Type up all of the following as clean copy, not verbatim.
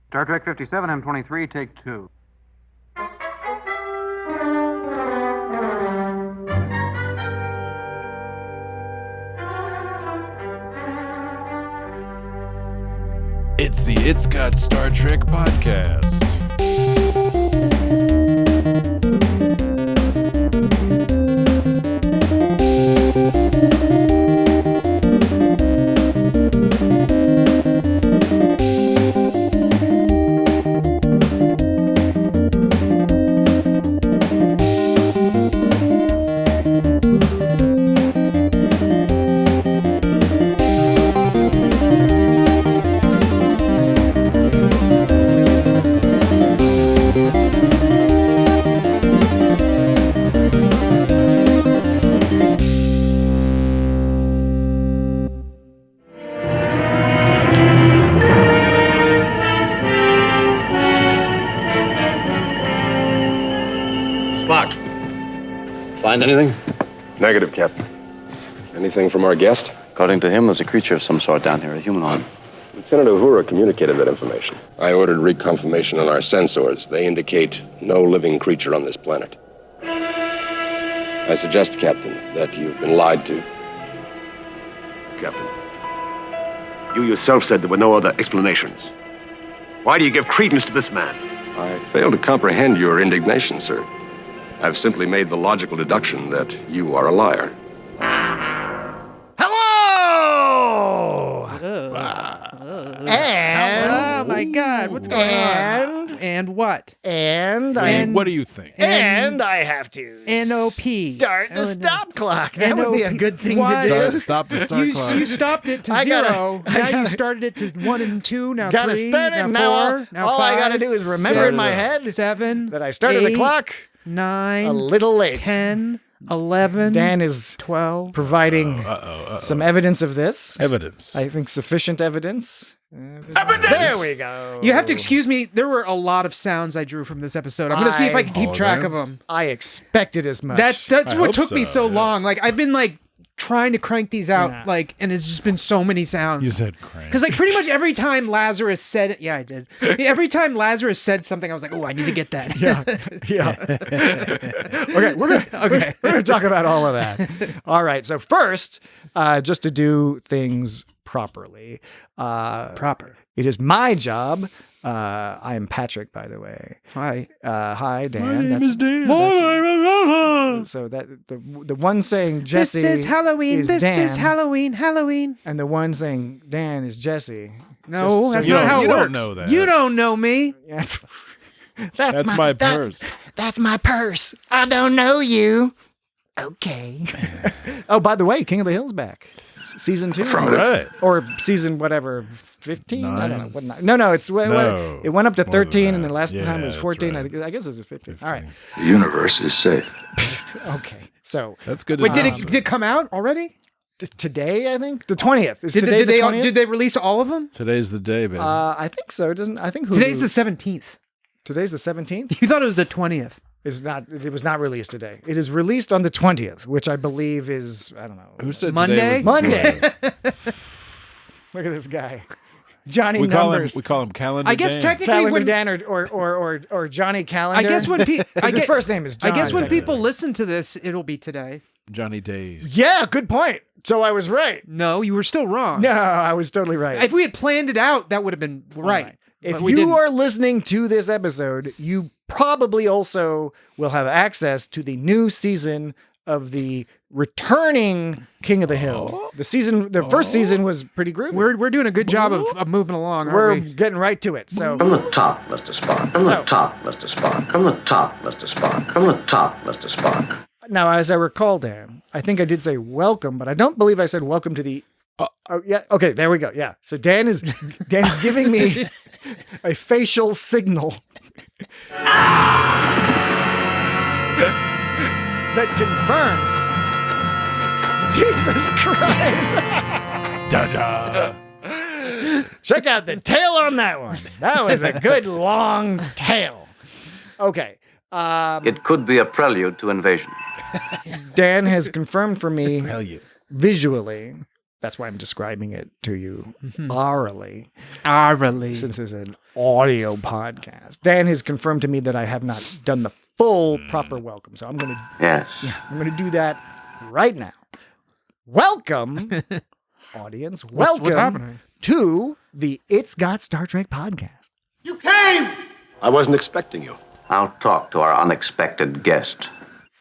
Star Trek 57, M23, take 2. It's the It's Got Star Trek podcast. Find anything? Negative, Captain. Anything from our guest? According to him, there's a creature of some sort down here, a humanoid. Lieutenant Uhura communicated that information. I ordered reconfirmation on our sensors. They indicate no living creature on this planet. I suggest, Captain, that you've been lied to. Captain, you yourself said there were no other explanations. Why do you give credence to this man? I fail to comprehend your indignation, sir. I've simply made the logical deduction that you are a liar. Hello! Oh my God, what's going on? And what? And what do you think? And I have to NOP. start the stop clock. That would be a good thing to do. Stop the start clock. You stopped it to I gotta- 0. I Now gotta- you started it to 1 and 2. Now Gotta 3. start it. Now 4. Now all 5. I gotta do is remember in my 6, head 7. that I started the 8, clock 9. a little late. 10. 11. Dan is 12. providing some evidence of this. Evidence. I think sufficient evidence. There we go. You have to excuse me. There were a lot of sounds I drew from this episode. I'm going to see if I can keep All of track them? of them. I expected as much. That's I what hope took me so yeah. long. Like I've been like trying to crank these out, Yeah. like, and it's just been so many sounds. You said crank. Because like pretty much every time Lazarus said it, yeah, I did. Every time Lazarus said something, I was like, oh, I need to get that. Yeah. Okay, we're gonna talk about all of that. All right. So first, just to do things properly, Proper. it is my job. I am Patrick, by the way. Hi. Hi, Dan. My name is Dan. So that the one saying Jesse This is Halloween. is This Dan, is Halloween. Halloween. and the one saying Dan is Jesse. No, that's you not don't- how it you don't works. know that. You don't know me. Yeah. That's my purse. That's my purse. I don't know you. Okay. Oh, by the way, King of the Hill's back. Season 2. Right. Or season whatever, 15? I don't know. Nine. What, no, it went up to More than 13, and that. the last time it was Yeah, 14. that's right. I guess it's 15. All right. The universe is safe. Okay. So That's good. Wait, to did know. it come out already? today, I think? The 20th. Is Did today the 20th? did they release all of them? Today's the day, baby. I think so. I think Hulu, Today's the 17th. Today's the 17th? You thought it was the 20th. It was not released today. It is released on the 20th, which I believe is, I don't know. Who said Monday? Today was Monday. Look at this guy. Johnny we Numbers. call him Calendar I guess Dan. technically Calendar when, Dan or Johnny Calendar. I guess when people his first name is John. I guess when technically. people listen to this, it'll be today. Johnny Days. Yeah, good point. So I was right. No, you were still wrong. No, I was totally right. If we had planned it out, that would have been right. If But we you didn't. are listening to this episode, you probably also will have access to the new season of the returning King of the Hill. The first season was pretty groovy. We're doing a good job of moving along, We're aren't we? getting right to it. So From the top, Mr. Spock. From the So- top, Mr. Spock. From the top, Mr. Spock. From the top, Mr. Spock. now, as I recall, Dan, I think I did say welcome, but I don't believe I said welcome to the. Oh yeah. Okay, there we go. Yeah. So Dan is giving me a facial signal that confirms. Jesus Christ! Da-da. Check out the tail on that one. That was a good long tail. Okay. It could be a prelude to invasion. Dan has confirmed for me Hell you. visually That's why I'm describing it to you orally. Orally. Since it's an audio podcast. Dan has confirmed to me that I have not done the full proper welcome. So I'm going to Yes. I'm going to do that right now. Welcome, audience. What's Welcome happening? to the It's Got Star Trek podcast. I wasn't expecting you. I'll talk to our unexpected guest.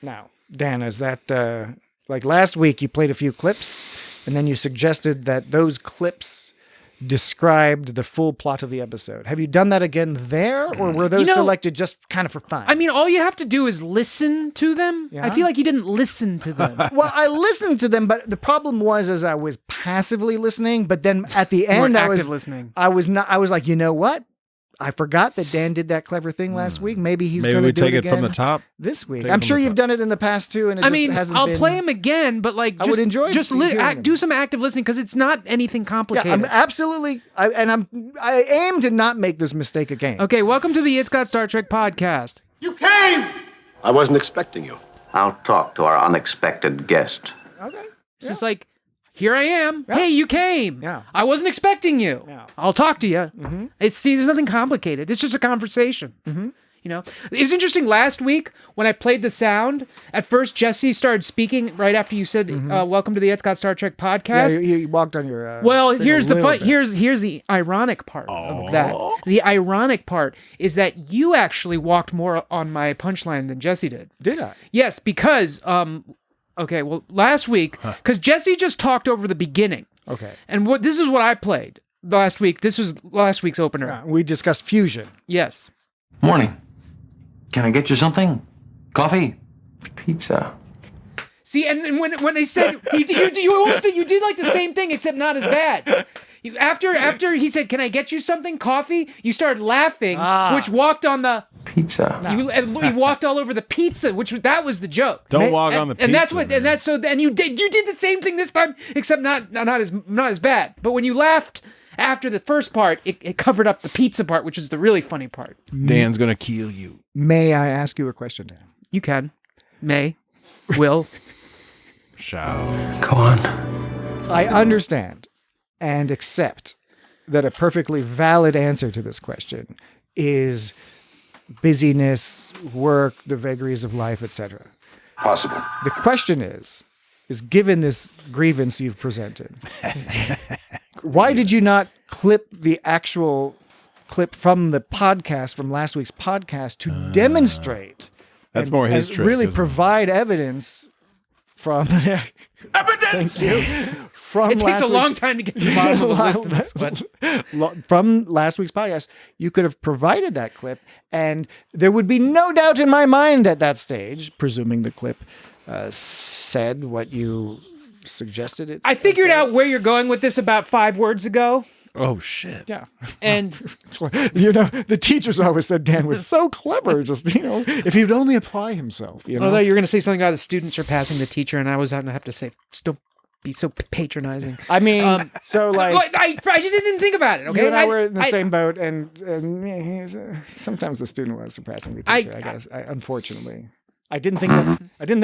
Now, Dan, is that like last week you played a few clips and then you suggested that those clips described the full plot of the episode. Have you done that again there, or were those selected just kind of for fun? I mean, all you have to do is listen to them. Yeah? I feel like you didn't listen to them. Well, I listened to them, but the problem was I was passively listening, but then at the end I was listening. I was like, you know what? I forgot that Dan did that clever thing last week. Maybe he's going to we do take it it again from the top. this week. Take it I'm from sure the you've top. done it in the past too, and it I just mean, hasn't I'll been... play them again, but like, I would enjoy just hearing them. do some active listening because it's not anything Yeah, complicated. I'm absolutely, I aim to not make this mistake again. Okay, welcome to the It's Got Star Trek podcast. I wasn't expecting you. I'll talk to our unexpected guest. Okay. It's just like, here I am. Hey, you came. Yeah. I wasn't expecting you. Yeah. I'll talk to you. There's nothing complicated. It's just a conversation. You know, it was interesting last week when I played the sound. At first, Jesse started speaking right after you said, "Welcome to the It's Got Star Trek Yeah, podcast." you walked on your. Well, thing here's a the little fun. bit. Here's the ironic part of that. The ironic part is that you actually walked more on my punchline than Jesse did. Did I? Yes, because okay, well, last week, because Jesse just talked over the beginning, Okay. and this is what I played last week. This was last week's opener. Yeah, we discussed fusion. Yes. Morning. Can I get you something? Coffee? Pizza? See, and when they said you did like the same thing except not as bad. After he said, "Can I get you something? Coffee?" You started laughing, which walked on the Pizza. you walked all over the pizza, that was the joke. Don't walk on the pizza. And that's what, man. and that's so. And you did the same thing this time, except not as bad. But when you laughed after the first part, it covered up the pizza part, which is the really funny part. Dan's gonna kill you. May I ask you a question, Dan? You can, will. Shall. Go on. I understand and accept that a perfectly valid answer to this question is busyness, work, the vagaries of life, etc. Possible. The question is given this grievance you've presented, why did you not clip the actual clip from the podcast, from last week's podcast, to demonstrate? That's more his and trick, really isn't it? provide evidence from evidence. Thank you. From It takes last a long week's- time to get to the bottom of the list of this one. From last week's podcast, you could have provided that clip, and there would be no doubt in my mind at that stage, presuming the clip said what you suggested it. I figured out where you're going with this about 5 words ago, Oh shit. Yeah. and The teachers always said Dan was so clever. Just, if he'd only apply himself, although you were going to say something about the students surpassing the teacher, and I was going to have to say, don't be so patronizing. I mean, so like. I just didn't think about it. Okay, You and I were in the same boat, and sometimes the student was surpassing the teacher. I guess, unfortunately, I didn't think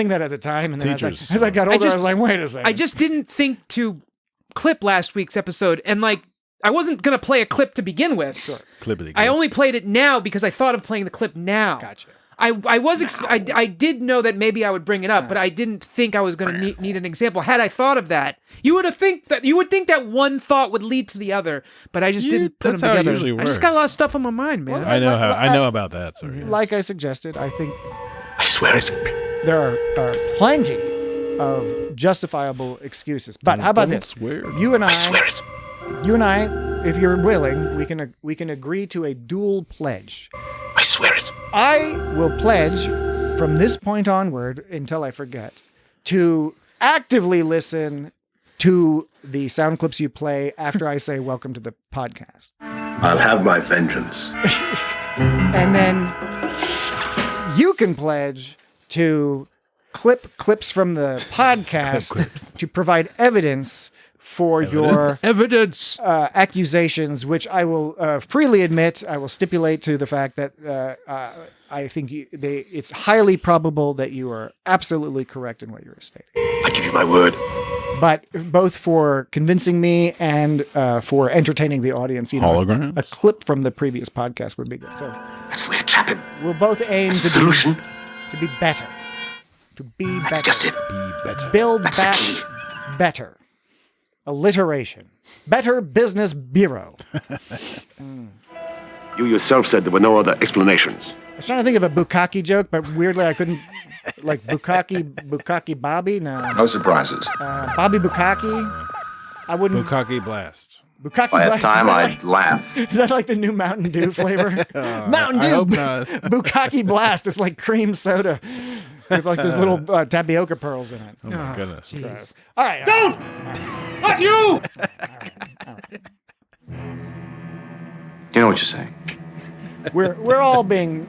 that at the time, and then Teachers as I got older, I just- was like, wait a second. I just didn't think to clip last week's episode, and like I wasn't gonna play a clip to begin with. Sure. Clippity. I only played it now because I thought of playing the clip now. Gotcha. I did know that maybe I would bring it up, but I didn't think I was going to need an example. Had I thought of that, you would think that one thought would lead to the other, but I just didn't put them that's how it together. usually I just got a lot of works. stuff on my mind, man. I know about that. Sorry. Like I suggested, I think I swear it. there are plenty of justifiable excuses. But how about Don't this? swear. You and I swear it. you and I, if you're willing, we can agree to a dual pledge. I swear it. I will pledge from this point onward until I forget to actively listen to the sound clips you play after I say welcome to the podcast. I'll have my vengeance. And then you can pledge to clip clips from the podcast to provide evidence for your Evidence. accusations, which I will freely admit. I will stipulate to the fact that I think it's highly probable that you are absolutely correct in what you're stating. I give you my word. But both for convincing me and for entertaining the audience, Holograms? a clip from the previous podcast would be good. So That's the way to trap him. we'll both aim That's the to solution. be better. To be That's better. just it. Be better. Build That's the back key. better. Alliteration. Better Business Bureau. You yourself said there were no other explanations. I was trying to think of a bukkake joke, but weirdly I couldn't. Like bukkake Bobby? No. No surprises. Bobby Bukkake? I wouldn't. Bukkake Blast. Bukkake By Blast- that time, is that I'd laugh. Is that like the new Mountain Dew flavor? Mountain Dew. I hope not. Bukkake Blast is like cream soda with like those little tapioca pearls in it. Oh my goodness. Jeez. All right. Don't! Not you! You know what you're saying? We're all being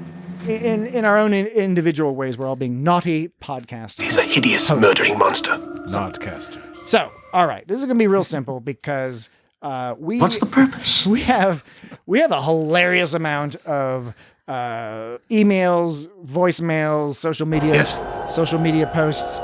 in our own individual ways. We're all being naughty podcasters. He's a hideous, Hosts. murdering monster. Not casters. So, all right, this is gonna be real simple because What's the purpose? we have a hilarious amount of emails, voicemails, social media posts.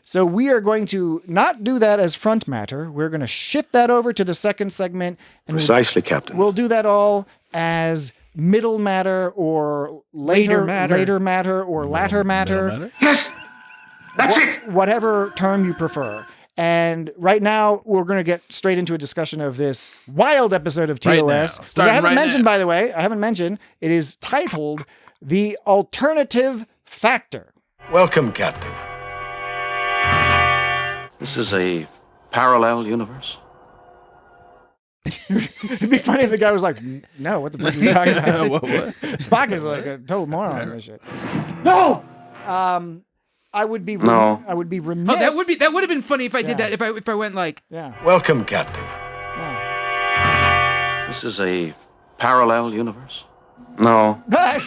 So we are going to not do that as front matter. We're going to shift that over to the second segment, and Precisely, Captain. we'll do that all as middle matter or later matter or latter matter. Yes! That's it! Whatever term you prefer. And right now, we're going to get straight into a discussion of this wild episode of TOS. Right now. Which I Starting haven't right mentioned, now. by the way. It is titled The Alternative Factor. Welcome, Captain. This is a parallel universe. It'd be funny if the guy was like, no, what the fuck are you talking about? What? Spock is like a total moron on this shit. No! I would be No. I would be remiss. Oh, that would have been funny if I did that. If I went like, Yeah. Welcome, Captain. Yeah. This is a parallel universe. No. Yeah.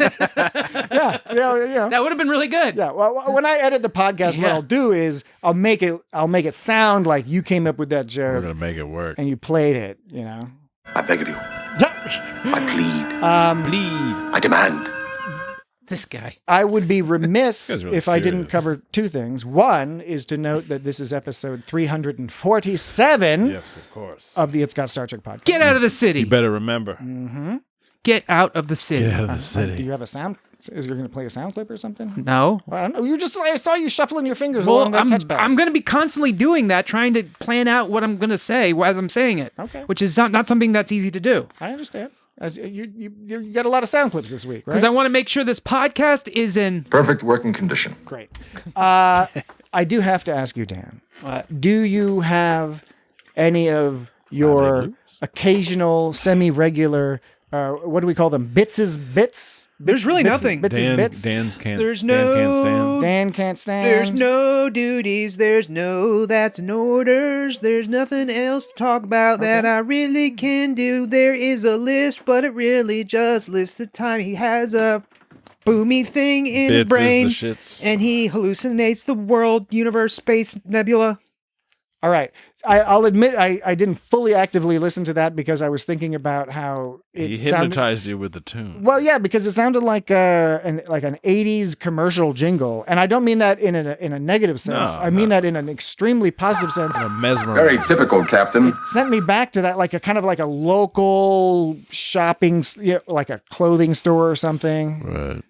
Yeah. that would have been really good. Yeah. Well, when I edit the podcast, what Yeah. I'll do is I'll make it sound like you came up with that We're joke gonna make it work. and you played it. You know. I beg of you. I plead. Bleed. I demand. This guy. I would be remiss This guy's really if I didn't serious. cover two things. One is to note that this is episode 347 Yes, of course. of the It's Got Star Trek podcast. Get out of the city. You better remember. Mm-hmm. Get out of the city. Get out of the Do city. you have a sound? Is you going to play a sound clip or something? No. Well, I don't know. I saw you shuffling your fingers Well, along that touchpad. I'm going to be constantly doing that, trying to plan out what I'm going to say as I'm saying it. Okay. Which is not something that's easy to do. I understand. As you got a lot of sound clips this week, right? Because I want to make sure this podcast is in. Perfect working condition. Great. I do have to ask you, Dan. Do you have any of your occasional, semi-regular, what do we call them? Bits? There's really nothing. Bits. Dan's can't. There's Dan can't no- stand. Dan can't stand. There's no duties. There's no that's and orders. There's nothing else to talk about that I really can do. There is a list, but it really just lists the time he has a boomy thing in his Bits brain. is the shits. And he hallucinates the world, universe, space, nebula. All right. I'll admit I didn't fully actively listen to that because I was thinking about how it He sounded. hypnotized you with the tune. Well, yeah, because it sounded like an 80s commercial jingle, and I don't mean that in a negative sense. No, I mean that in an extremely positive sense. A mesmerizing. Very typical, Captain. It sent me back to that, like a kind of like a local shopping, like a clothing store or something. Right.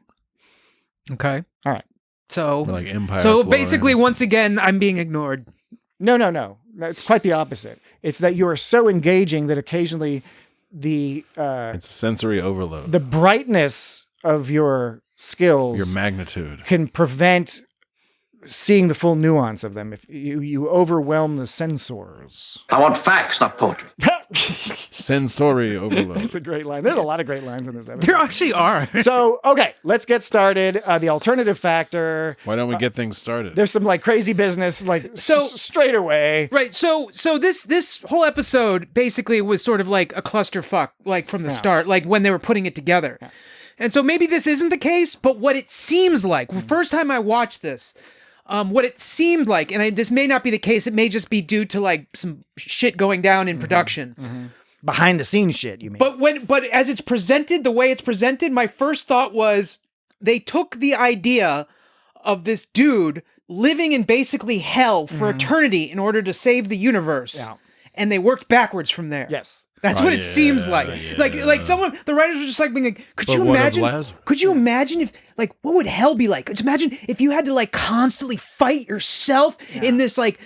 Okay. All right. So, Or like Empire. so Florence. basically, once again, I'm being ignored. No. It's quite the opposite. It's that you are so engaging that occasionally the It's sensory overload. the brightness of your skills Your magnitude. can prevent seeing the full nuance of them if you overwhelm the sensors. I want facts, not poetry. Sensory overload. That's a great line. There's a lot of great lines in this episode. There actually are. So, okay, let's get started. The alternative factor. Why don't we get things started? There's some like crazy business, like So- straight away. Right. So this whole episode basically was sort of like a clusterfuck, like from the start, like when they were putting it together. And so maybe this isn't the case, but what it seems like, the first time I watched this, what it seemed like, and this may not be the case, it may just be due to like some shit going down in production. Behind the scenes shit, you mean? But as it's presented, the way it's presented, my first thought was they took the idea of this dude living in basically hell for eternity in order to save the universe. Yeah. And they worked backwards from there. Yes. That's what it seems like. Like someone, the writers were just like being like, could you imagine if, like, what would hell be like? Just imagine if you had to like constantly fight yourself in this like,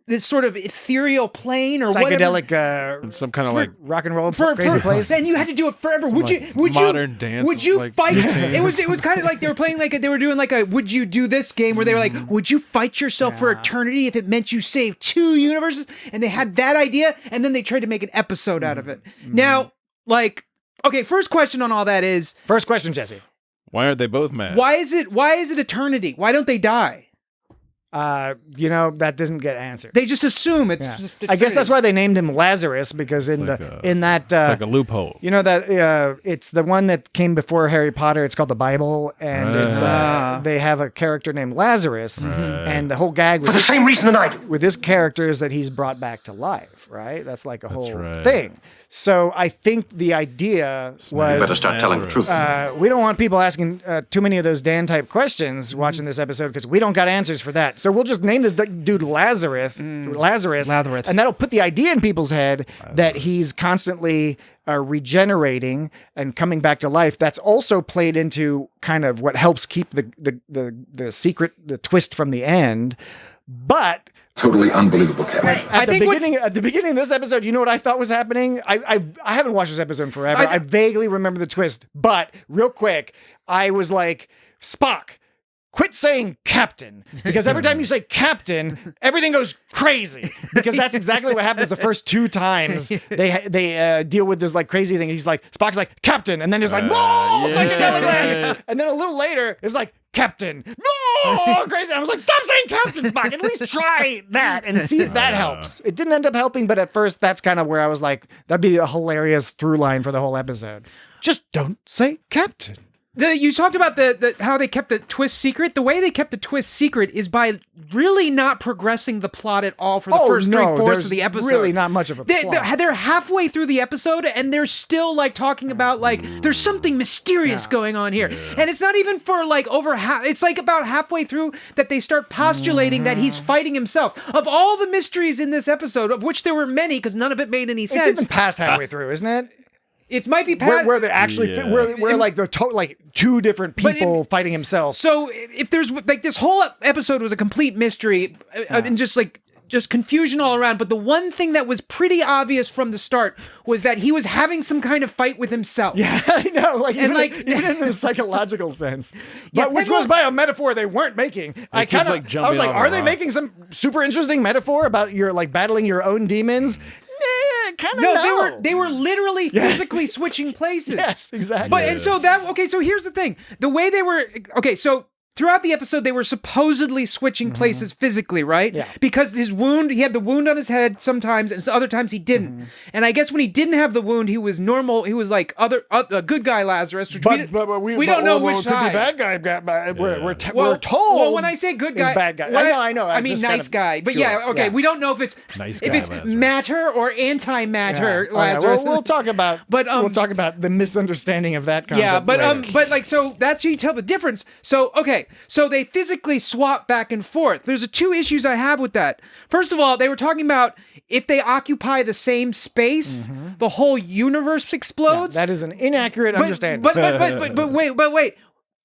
this sort of ethereal plane or psychedelic, whatever. Some kind of like rock and roll crazy place. And you had to do it forever. Would you modern dance? Would you like, fight? routines? It was kind of like they were playing like they were doing like a would you do this game where they were like, would you fight yourself for eternity if it meant you saved 2 universes? And they had that idea, and then they tried to make an episode out of it. Now, like, okay, first question on all that is First question, Jesse. Why aren't they both mad? why is it eternity? Why don't they die? That doesn't get answered. They just assume it's. Yeah. Just I guess that's eternity. why they named him Lazarus, because in like that it's like a loophole. you know that it's the one that came before Harry Potter. It's called the Bible, and it's they have a character named Lazarus, and the whole gag For the same reason that I do. with this character is that he's brought back to life. Right? That's like a whole right. thing. So I think the idea You better was start telling the truth. we don't want people asking too many of those Dan-type questions watching this episode because we don't got answers for that. So we'll just name this dude Lazarus, and that'll put the idea in people's head that he's constantly regenerating and coming back to life. That's also played into kind of what helps keep the secret, the twist from the end. But Totally unbelievable, Captain. at the beginning of this episode, you know what I thought was happening? I haven't watched this episode in forever. I vaguely remember the twist, but real quick, I was like, Spock, quit saying captain, because every time you say captain, everything goes crazy, because that's exactly what happens the first 2 times they deal with this like crazy thing. He's like, Spock's like, captain, and then he's like, whoa, psychedelic land. And then a little later, it's like, captain, no, crazy. I was like, stop saying captain, Spock. At least try that and see if that helps. It didn't end up helping, but at first, that's kind of where I was like, that'd be a hilarious through line for the whole episode. Just don't say captain. You talked about the how they kept the twist secret. The way they kept the twist secret is by really not progressing the plot at all for the first 3/4 of the episode. Really not much of a plot. They're halfway through the episode and they're still like talking about like there's something mysterious going on here, and it's not even for like over half. It's like about halfway through that they start postulating that he's fighting himself. Of all the mysteries in this episode, of which there were many, because none of it made any sense. It's even past halfway through, isn't it? It might be past where they actually where like the like 2 different people fighting himself. So if there's like this whole episode was a complete mystery and just confusion all around, but the one thing that was pretty obvious from the start was that he was having some kind of fight with himself. Yeah, I know. Like, and even in the psychological sense, but which was by a metaphor they weren't making. I was like, are they making some super interesting metaphor about your like battling your own demons? Kind of no. They were literally physically switching places. Yes, exactly. But and so so here's the thing. The way they were so throughout the episode, they were supposedly switching places physically, right? Yeah. Because his wound, he had the wound on his head sometimes, and other times he didn't. And I guess when he didn't have the wound, he was normal. He was like a good guy Lazarus. Which we don't know which side. Could be bad guy. We're told. Well, when I say good guy, bad guy. I know. I mean nice guy. But we don't know if it's nice if it's Lazarus. Matter or anti-matter Lazarus. We'll talk about. But we'll talk about the misunderstanding of that concept. Yeah, but later. but like so that's how you tell the difference. So so they physically swap back and forth. There's 2 issues I have with that. First of all, they were talking about if they occupy the same space, the whole universe explodes. Yeah, that is an inaccurate understanding. But wait.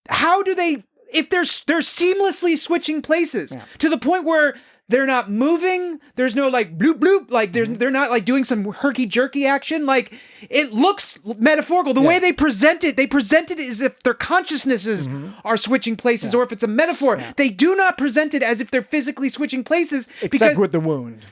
How do they? If they're seamlessly switching places to the point where they're not moving. There's no like bloop bloop. Like they're not like doing some herky jerky action. Like it looks metaphorical. The way they present it as if their consciousnesses are switching places, or if it's a metaphor. They do not present it as if they're physically switching places, except with the wound.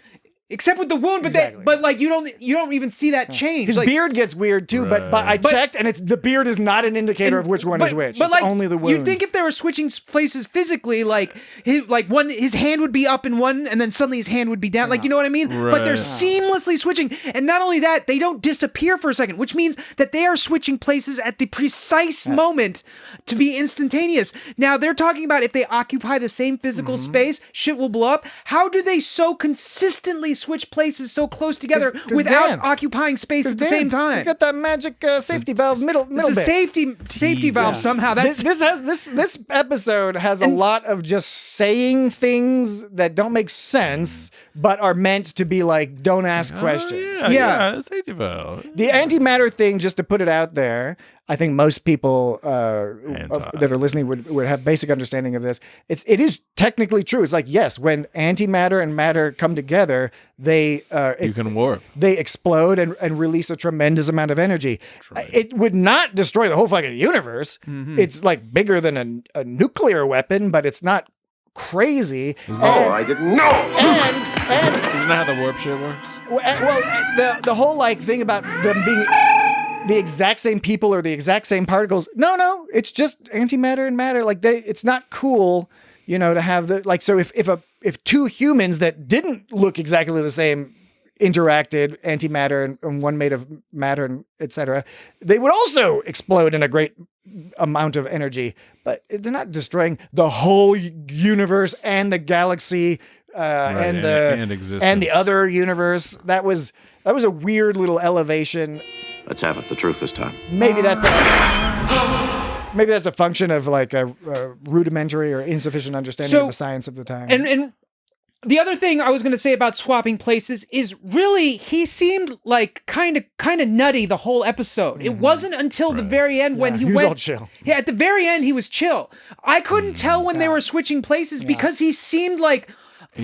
Except with the wound, but like you don't even see that change. His like, beard gets weird too, but I checked, and the beard is not an indicator of which one is which. But it's like, only the wound. You'd think if they were switching places physically, like his hand would be up in one, and then suddenly his hand would be down. Like you know what I mean? Right. But they're seamlessly switching, and not only that, they don't disappear for a second, which means that they are switching places at the precise moment to be instantaneous. Now they're talking about if they occupy the same physical space, shit will blow up. How do they so consistently switch places so close together 'Cause without Dan- occupying space at the Dan, same time? You got that magic safety valve middle It's a bit. safety valve somehow. That's This episode has a lot of just saying things that don't make sense, but are meant to be like, don't ask questions. Yeah. Safety valve. The antimatter thing, just to put it out there, I think most people that are listening would have basic understanding of this. It is technically true. It's like, yes, when antimatter and matter come together, you can warp. They explode and release a tremendous amount of energy. It would not destroy the whole fucking universe. Mm-hmm. It's like bigger than a nuclear weapon, but it's not crazy. I didn't know. And Isn't that how the warp shit works? well, the whole like thing about them being the exact same people or the exact same particles. No, it's just antimatter and matter. Like it's not cool, to have so if two humans that didn't look exactly the same interacted, antimatter and one made of matter and etc., they would also explode in a great amount of energy. But they're not destroying the whole universe and the galaxy and existence. and the other universe. That was a weird little elevation. Let's have it the truth this time. Maybe that's a function of like a rudimentary or insufficient understanding of the science of the time. And the other thing I was going to say about swapping places is really he seemed like kind of nutty the whole episode. It wasn't until the very end when he was went all chill. Yeah, at the very end he was chill. I couldn't tell when they were switching places because he seemed like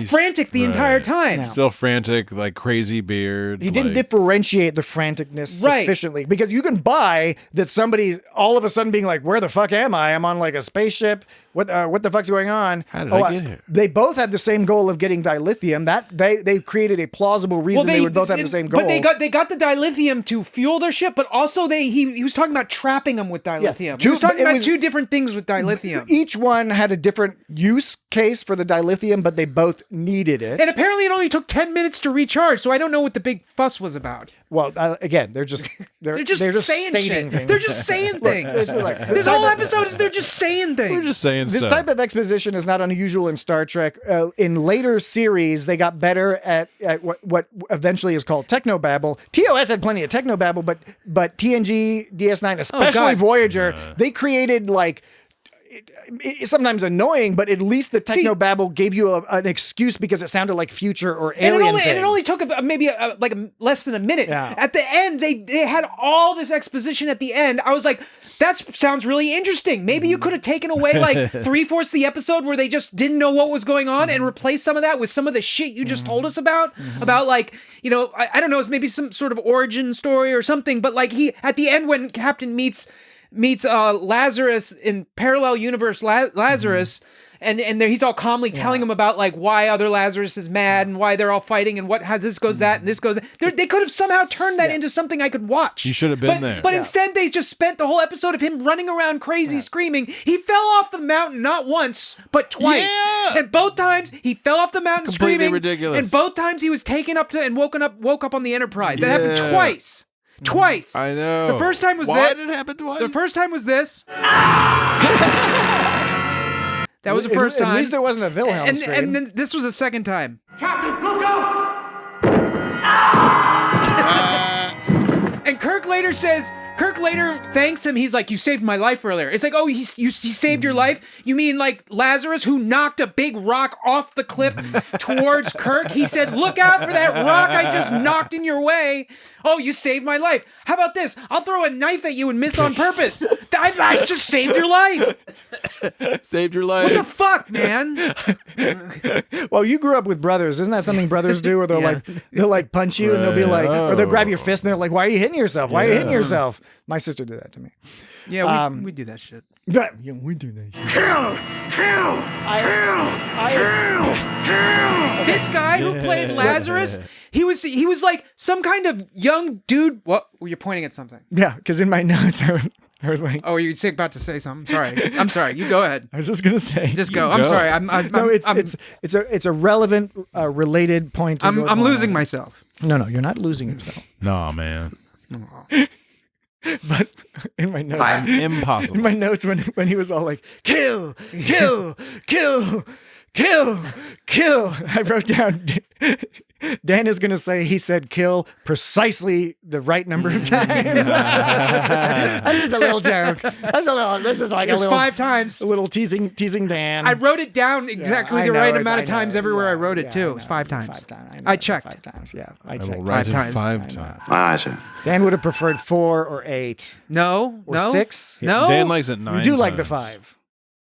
frantic the entire time. Yeah. Still frantic, like crazy beard. He didn't differentiate the franticness sufficiently because you can buy that somebody all of a sudden being like, "Where the fuck am I? I'm on like a spaceship. What the fuck's going on?" How did I get here? They both had the same goal of getting dilithium. That they created a plausible reason they would both have the same goal. But they got the dilithium to fuel their ship, but also he was talking about trapping them with dilithium. He was talking about two different things with dilithium. Each one had a different use case for the dilithium, but they both needed it. And apparently it only took 10 minutes to recharge, so I don't know what the big fuss was about. Well, again, they're just saying stating shit. things. They're just saying things. This whole episode is they're just saying things. We're just saying This stuff. type of exposition is not unusual in Star Trek. In later series, they got better at what eventually is called technobabble. TOS had plenty of technobabble, but TNG, DS9, especially Voyager, they created like it's sometimes annoying, but at least the technobabble gave you an excuse because it sounded like future or alien and it only took maybe less than a minute. Yeah. At the end, they had all this exposition at the end. I was like, that sounds really interesting. Maybe you could have taken away like 3/4 of the episode where they just didn't know what was going on and replaced some of that with some of the shit you just told us about like, I don't know, it's maybe some sort of origin story or something, but like at the end when Captain meets Lazarus in parallel universe Lazarus, and he's all calmly telling him about like why other Lazarus is mad and why they're all fighting and how this goes that and this goes that. They could have somehow turned that into something I could watch. You should have been there. But instead they just spent the whole episode of him running around crazy screaming. He fell off the mountain not once but twice. Yeah. And both times he fell off the mountain Completely screaming. ridiculous. And both times he was taken up to and woke up on the Enterprise. That happened twice. Twice. I know. The first time was Why did it happen twice? The first time was this. That was the first time. At least it wasn't a Wilhelm scream. And then this was the second time. Captain, look out! And Kirk later thanks him. He's like, "You saved my life earlier." It's like, "Oh, he saved your life? You mean like Lazarus who knocked a big rock off the cliff towards Kirk? He said, 'Look out for that rock I just knocked in your way.' Oh, you saved my life. How about this? I'll throw a knife at you and miss on purpose. I just saved your life." Saved your life. What the fuck, man? Well, you grew up with brothers. Isn't that something brothers do? Where they'll like punch you and they'll be like, or they'll grab your fist and they're like, "Why are you hitting yourself? Why are you hitting yourself?" My sister did that to me. Yeah, we do that shit. Yeah, we do that. This guy who played Lazarus, he was like some kind of young dude. What? Were you pointing at something? Yeah, because in my notes I was like, "Oh, you're about to say something." Sorry, I'm sorry. You go ahead. I was just gonna say, just go. I'm sorry. It's a relevant, related point. I'm losing myself. No, you're not losing yourself. No, man. But in my notes, impossible. In my notes, when he was all like, kill, kill, kill, kill, kill, I wrote down Dan is going to say he said kill precisely the right number of times. That's just a little joke. This is like It was a little 5 times. A little teasing Dan. I wrote it down exactly I the know, right it's- amount I of times know, everywhere yeah, I wrote it yeah, too. I It was know, 5 it's times. 5 times. I checked. 5 times. Yeah, I I will checked. write 5 it times. 5 I know. times. I see. Dan would have preferred 4 or 8 No, or no, 6. no. Dan likes it 9 You do like the times. 5,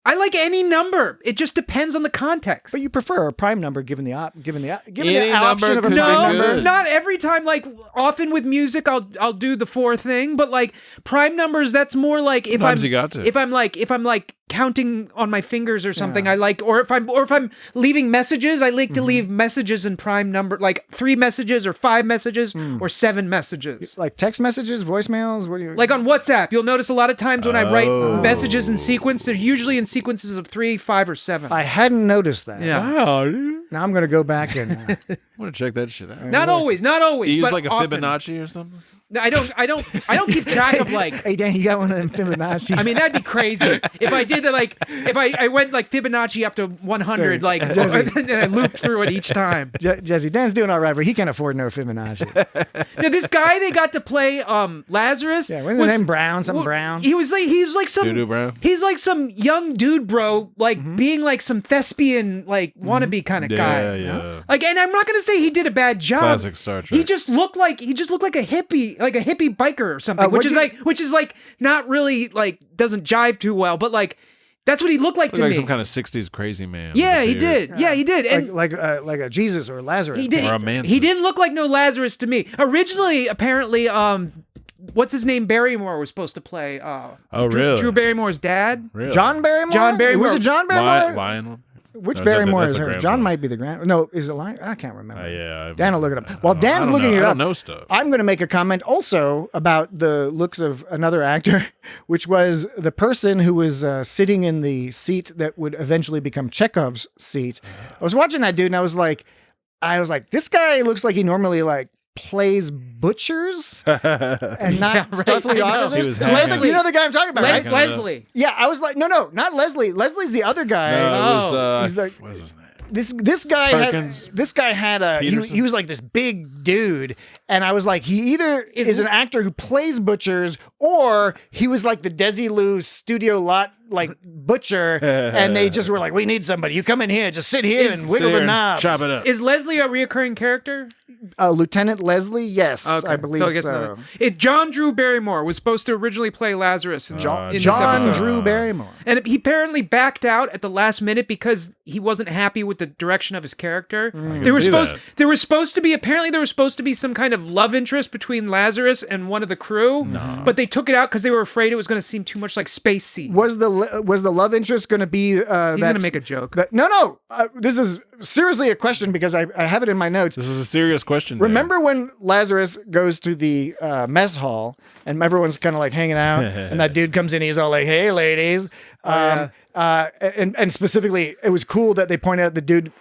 I like any number. It just depends on the context. but you prefer a prime number given the Any option number of a could prime be number. good. Not every time. Like often with music, I'll do the 4 thing. But like prime numbers, that's more like if Sometimes I'm you got to. if I'm like counting on my fingers or something. I like, or if I'm leaving messages, I like to leave messages in prime number, like 3 messages or 5 messages or 7 messages. Like text messages, voicemails. What do you Like on WhatsApp, you'll notice a lot of times when I write Oh. messages in sequence, they're usually in sequences of 3, 5, or 7. I hadn't noticed that. Yeah. Wow. Now I'm going to go back and I want to check that shit out. Not always, not always. You use but like a often. Fibonacci or something? I don't keep track of like. hey Dan, you got one of them Fibonacci? I mean, that'd be crazy if I did that. Like, if I went like Fibonacci up to 100, like, and I looped through it each time. Jesse, Dan's doing all right, but he can't afford no Fibonacci. Now, this guy they got to play, Lazarus. Yeah, wasn't his name Brown? Something Brown. He was like some. Doo-doo Brown? He's like some young dude, bro. Like being like some thespian, like wannabe kind of guy. Yeah. Like, and I'm not gonna say he did a bad job. Classic Star Trek. He just looked like a hippie, biker or something, which is like not really like doesn't jive too well, but like that's what he looked like Looked to like me. some kind of 60s crazy man. Yeah, with a he beard. did. Yeah, he did. And like a Jesus or Lazarus. he did. Or a Manson. He didn't look like no Lazarus to me. Originally, apparently, what's his name? Barrymore was supposed to play. Oh, really? Drew Barrymore's dad. Really? John Barrymore? John Barrymore. Was it John Barrymore? Lion? Which No, Barrymore that's is the her? grandmother. John might be the grand. No, is it Lion? I can't remember. Yeah. Dan will look it up. While I Dan's don't looking know. it I up, don't know stuff. I'm going to make a comment also about the looks of another actor, which was the person who was sitting in the seat that would eventually become Chekhov's seat. I was watching that dude, and I was like, this guy looks like he normally like plays butchers and not Yeah, right. Starfleet I know. officers. He was hanging. Leslie, you know the guy I'm talking about, right? Leslie. Yeah, I was like, no, not Leslie. Leslie's the other guy. No, it was, He's like- what was his name? This guy Perkins? had a Peterson? he was like this big dude, and I was like, he either is an actor who plays butchers, or he was like the Desilu studio lot like butcher, and they just were like, we need somebody. You come in here, just sit here and wiggle Sit the here and knobs. Chop it up. Is Leslie a reoccurring character? Lieutenant Leslie, yes, I believe I guess so. not. John Drew Barrymore was supposed to originally play Lazarus in this John episode. Drew Barrymore. And he apparently backed out at the last minute because he wasn't happy with the direction of his character. There was supposed to be some kind of love interest between Lazarus and one of the crew, but they took it out because they were afraid it was going to seem too much like Space Seed. Was the love interest going to be? He's going to make a joke. No. This is seriously a question because I have it in my notes. This is a serious question. Remember when Lazarus goes to the mess hall and everyone's kind of like hanging out, and that dude comes in, he's all like, "Hey, ladies," and specifically, it was cool that they pointed out the dude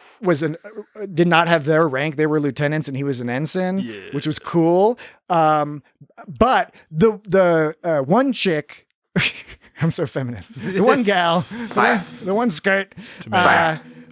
did not have their rank; they were lieutenants, and he was an ensign, which was cool. But the one chick. I'm so feminist. The one gal, the one skirt,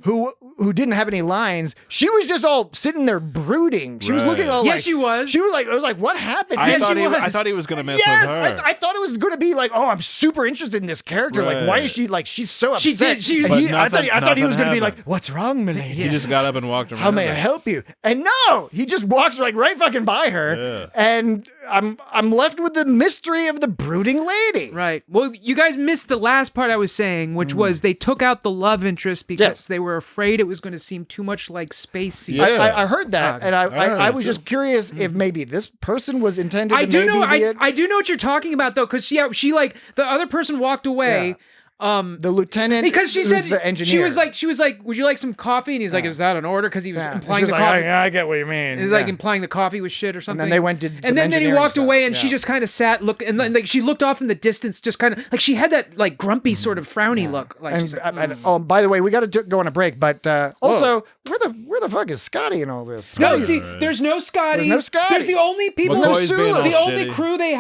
who didn't have any lines. She was just all sitting there brooding. She was looking all Yes, she was. She was like, I was like, what happened? I thought he was going to mess with her. I thought it was going to be like, oh, I'm super interested in this character. Like, why is she like, she's so upset. I thought he was going to be like, what's wrong, milady? He just got up and walked around. How may I help you? And no, he just walks like right fucking by her, and I'm left with the mystery of the brooding lady. Right. Well, you guys missed the last part I was saying, which was they took out the love interest because they were afraid it was going to seem too much like Space Seed. Yeah. I heard that, and I was just curious if maybe this person was intended. I do know what you're talking about though, because she like the other person walked away. The lieutenant, because she said the engineer. She was like, would you like some coffee? And he's like, is that an order? Because he was implying the like, coffee. I get what you mean. He's like implying the coffee was shit or something. And then they went to and then he walked away, and she just kind of sat, and then, like she looked off in the distance, just kind of like she had that like grumpy sort of frowny look. Like, she's like, by the way, we got to go on a break, but also where the fuck is Scotty in all this? No, see, there's no Scotty. There's no Scotty. There's the only people. McCoy's being all The only shitty. crew they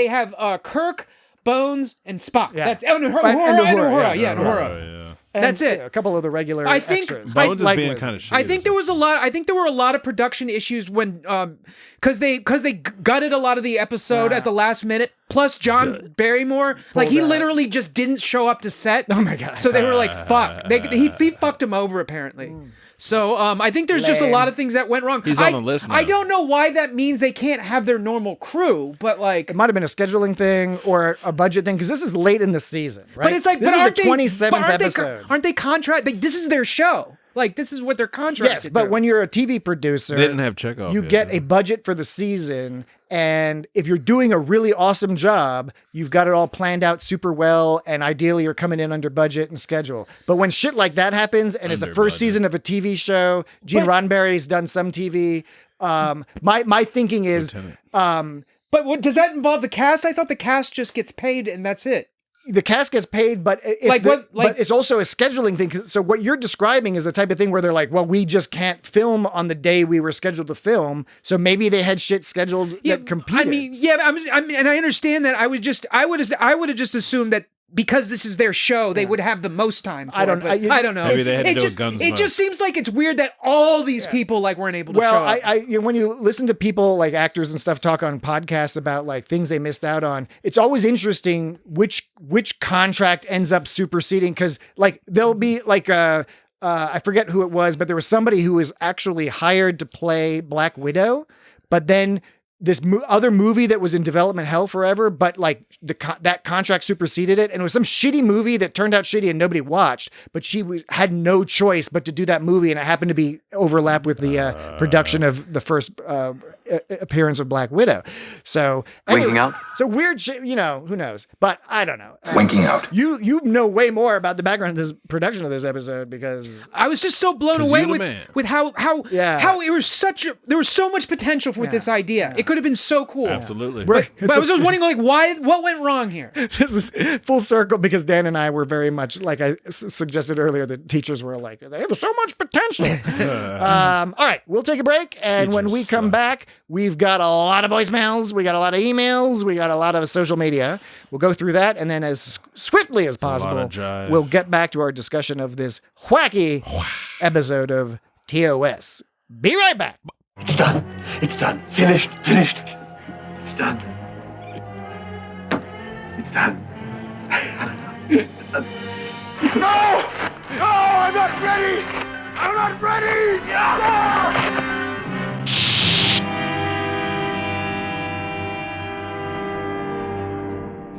have Kirk, Bones, and Spock. Yeah. That's and Uhura. And Uhura, Yeah, Uhura. And, That's it. A couple of the regular I think extras. Bones is Like being Leslie. kind of shitty. I think there was a lot. I think there were a lot of production issues when, because they gutted a lot of the episode at the last minute. Plus John Barrymore, like he literally just didn't show up to set. Oh my God. So they were like, "Fuck." He fucked him over apparently. So I think there's just a lot of things that went wrong. He's on the list now. I don't know why that means they can't have their normal crew, but like It might have been a scheduling thing or a budget thing because this is late in the season, right? But it's like, this but is aren't the they- 27th but aren't episode. Aren't they contract? This is their show. Like this is what they're contracted. Yes, but to. when you're a TV producer, They didn't have Chekhov you yet, get no. a budget for the season, and if you're doing a really awesome job, you've got it all planned out super well, and ideally you're coming in under budget and schedule. But when shit like that happens, and it's the Under first budget. season of a TV show, Gene Roddenberry's done some TV. My thinking is, Lieutenant. But does that involve the cast? I thought the cast just gets paid and that's it. the cast gets paid, but but it's also a scheduling thing. So what you're describing is the type of thing where they're like, well, we just can't film on the day we were scheduled to film. So maybe they had shit scheduled that competed. I mean, yeah, and I understand that. I would have just assumed that because this is their show, they would have the most time. I don't know. Maybe they had to do a just, Gunsmoke. it just seems like it's weird that all these people like weren't able to show up. When you listen to people like actors and stuff talk on podcasts about like things they missed out on, it's always interesting which contract ends up superseding, because like there'll be like I forget who it was, but there was somebody who was actually hired to play Black Widow, but then this other movie that was in development hell forever, but like that contract superseded it, and it was some shitty movie that turned out shitty and nobody watched, but she had no choice but to do that movie, and it happened to be overlap with the production of the first appearance of Black Widow. So Winking out? So weird shit, who knows? But I don't know. Winking out. You know way more about the background of this production of this episode, because I was just so blown away with how it was there was so much potential with this idea. It could have been so cool. Absolutely. But I was just wondering, like, what went wrong here? This is full circle, because Dan and I were very much, like I suggested earlier, the teachers were like, they have so much potential. All right, we'll take a break. And when we come back, we've got a lot of voicemails. We got a lot of emails. We got a lot of social media. We'll go through that. And then as swiftly as possible, we'll get back to our discussion of this wacky episode of TOS. Be right back. It's done. It's done. Finished. It's done. It's done. No! No! I'm not ready! I'm not ready!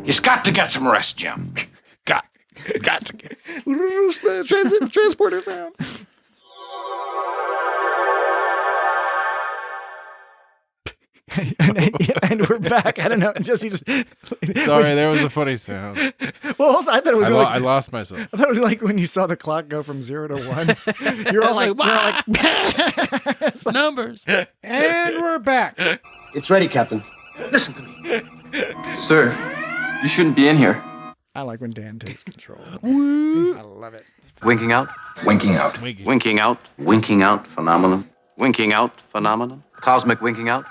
You've got to get some rest, Jim. Got to get. Transporter sound. and we're back. I don't know. Jesse just Sorry, there was a funny sound. Well, also, I thought it was I lost myself. I thought it was like when you saw the clock go from 0 to 1. You're all like, Numbers. And we're back. It's ready, Captain. Listen to me. Sir, you shouldn't be in here. I like when Dan takes control. I love it. Winking out? Winking out. Winking out? Winking out phenomenon? Winking out phenomenon? Cosmic winking out?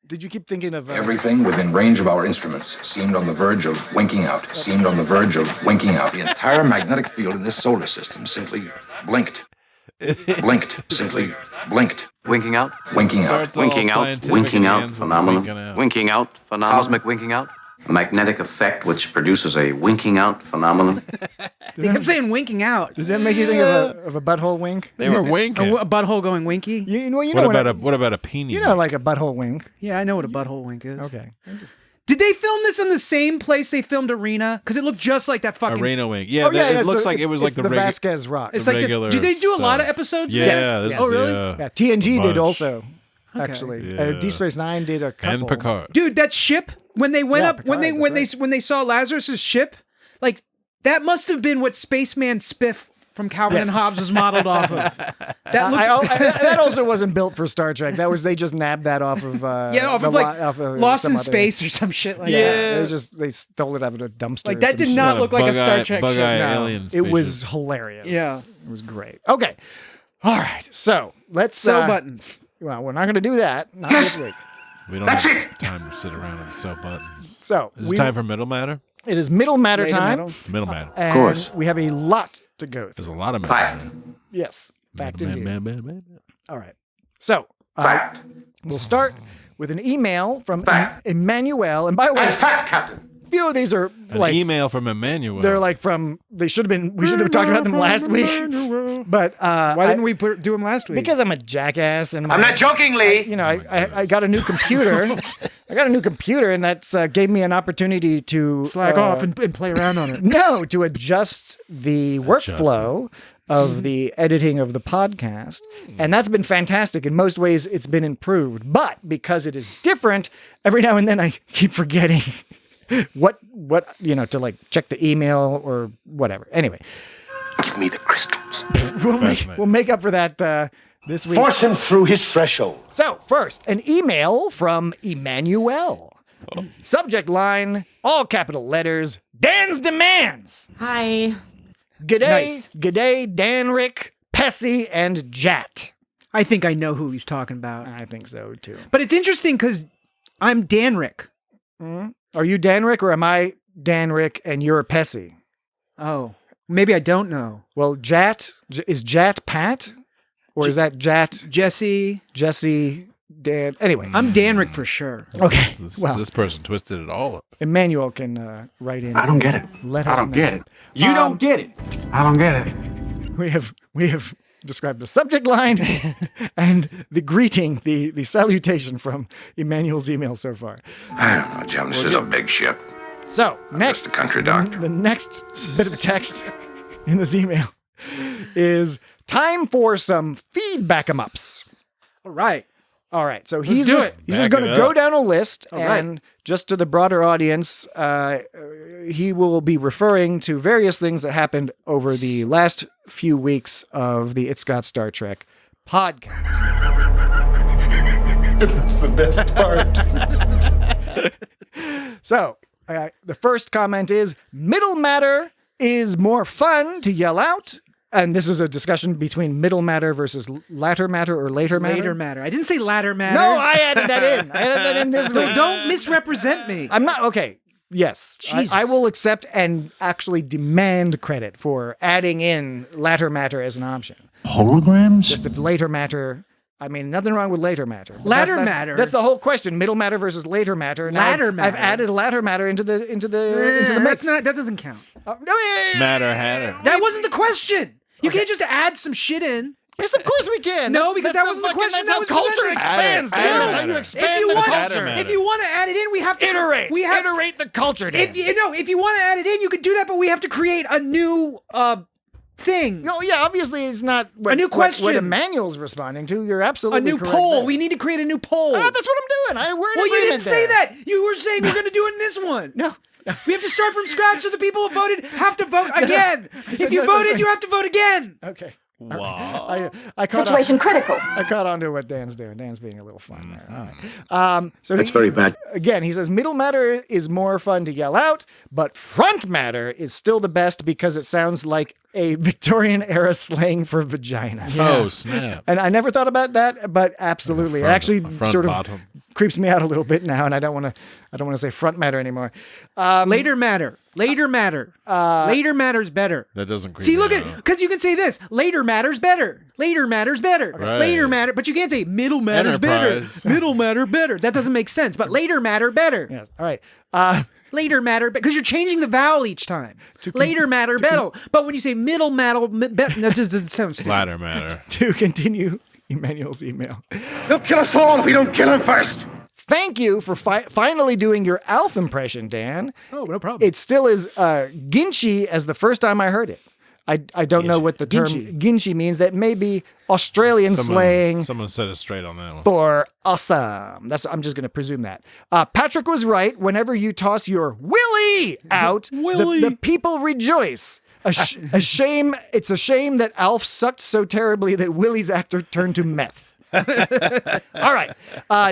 Did you keep thinking of Everything within range of our instruments seemed on the verge of winking out. Seemed on the verge of winking out. The entire magnetic field in this solar system simply blinked. Blinked. Simply blinked. Winking out? Winking out. Winking out? Winking out phenomenon? Winking out phenomenon? Cosmic winking out? A magnetic effect which produces a winking out phenomenon? They kept saying winking out. Did that make you think of a butthole wink? They were winking. A butthole going winky? You know What about a peenie? You know, like a butthole wink. Yeah, I know what a butthole wink is. Okay. Did they film this in the same place they filmed Arena? Because it looked just like that fucking... Arena wink. Yeah, it looks like it was like the Vasquez Rock. It's like this. regular Did they do a lot of stuff. episodes? Yeah. Yes. Oh, really? Yeah, TNG did bunch. also, actually. Yeah. Deep Space Nine did a couple. And Picard. Dude, that ship, when they went up, Picard, when they saw Lazarus's ship, like, that must have been what Spaceman Spiff from Calvin and Hobbes was modeled off of. That looked... that also wasn't built for Star Trek. They just nabbed that off of off of Lost in Space or some shit like that. They stole it out of a dumpster. Like, that did not look like a Star Trek bug ship. eye No. alien It was hilarious. Yeah. It was great. Okay. All right. So let's Sell buttons. Well, we're not going to do that. Not this week. We don't have time to sit around and sell buttons. So Is it time for middle matter? It is middle matter Later time. Middle matter. And Of course. we have a lot to go through. There's a lot of Fact. Yes, fact Man, indeed. man. All right. So Fact. we'll start with an email from Fact. Emanuel. And by the way, And fact, Captain. a few of these are An like email from Emmanuel. they're like from we should have talked about them last week. But Why didn't we do them last week? because I'm a jackass and I'm not joking, Lee. you know, I got a new computer. I got a new computer, and that's gave me an opportunity to slack off and play around on it. no, to adjust the workflow of the editing of the podcast. And that's been fantastic. In most ways, it's been improved. But because it is different, every now and then I keep forgetting what to like check the email or whatever. Anyway, Give me the crystals. we'll make up for that this week. Force him through his threshold. So, first, an email from Emanuel. Subject line, all capital letters, Dan's demands. Hi. G'day, Nice. G'day, Dan, Rick, Pessy, and Jat. I think I know who he's talking about. I think so, too. But it's interesting because I'm Danrick. Are you Dan, Rick, or am I Dan, Rick, and you're Pessy? Oh, maybe I don't know. Well, is Jat Pat? Or is that Jat, Jesse. Dan? Anyway, I'm Danrick for sure. okay. This, this person twisted it all up. Emmanuel can write in. I don't get it. Let I us don't know. get it. You don't get it. I don't get it. We have described the subject line and the greeting, the salutation from Emmanuel's email so far. I don't know, Jim. This is a big ship. So next, just a country doctor. The next bit of text in this email is time for some feedback 'em ups. All right. All right, so Let's he's do just it. he's just Back going it to go up. down a list, All right. and just to the broader audience, he will be referring to various things that happened over the last few weeks of the It's Got Star Trek podcast. That's the best part. So the first comment is middle matter is more fun to yell out. And this is a discussion between middle matter versus latter matter or later matter. Later matter. I didn't say latter matter. No, I added that in. I added that in this week. Don't misrepresent me. I'm not, okay. Yes. I will accept and actually demand credit for adding in latter matter as an option. Holograms? Just if later matter, I mean, nothing wrong with later matter. But Latter that's matter. That's the whole question. Middle matter versus later matter. Now Latter I've matter. added latter matter into the mix. That doesn't count. Matter hatter. That wasn't the question. You can't just add some shit in. Yes, of course we can. No, because that wasn't the question. That's how that was culture presented. expands. Add it. Dan. That's how Add you it. expand the culture. Matter. If you want to add it in, we have to Iterate. Iterate the culture, Dan. If you want to add it in, you can do that, but we have to create a new thing. No, yeah, obviously it's not what, A new question. What Emmanuel's responding to. You're A absolutely new correct poll. there. We need to create a new poll. That's what I'm doing. We're in Well, you didn't agreement say there. that. You were saying we're going to do it in this one. No. We have to start from scratch so the people who voted have to vote again. If you voted, you have to vote again. Okay. Wow. I caught Situation critical. I caught on to what Dan's doing. Dan's being a little fun there. All right. So That's very bad. Again, he says middle matter is more fun to yell out, but front matter is still the best because it sounds like a Victorian era slang for vaginas. Oh, snap. And I never thought about that, but absolutely, it actually sort of bottom. creeps me out a little bit now, and I don't want to say front matter anymore. Later matter. Later matter's better. That doesn't creep See, me look out. at, because you can say this. Later matter's better. Later matter's better. Right. Later matter, but you can't say middle matter's Enterprise. better. Middle matter better. That doesn't make sense. But later matter better. Yes. All right. Later matter, because you're changing the vowel each time. Later matter better. But when you say middle matter, that just doesn't sound stupid. Latter matter. To continue Emmanuel's email. He'll kill us all if we don't kill him first. Thank you for finally doing your Alf impression, Dan. Oh, no problem. It still is Ginchi as the first time I heard it. I don't know what the term Ginchi means. That may be Australian slang Someone set us straight on that one. for awesome. I'm just going to presume that. Patrick was right. Whenever you toss your Willie out, the people rejoice. A shame. It's a shame that Alf sucked so terribly that Willie's actor turned to meth. All right.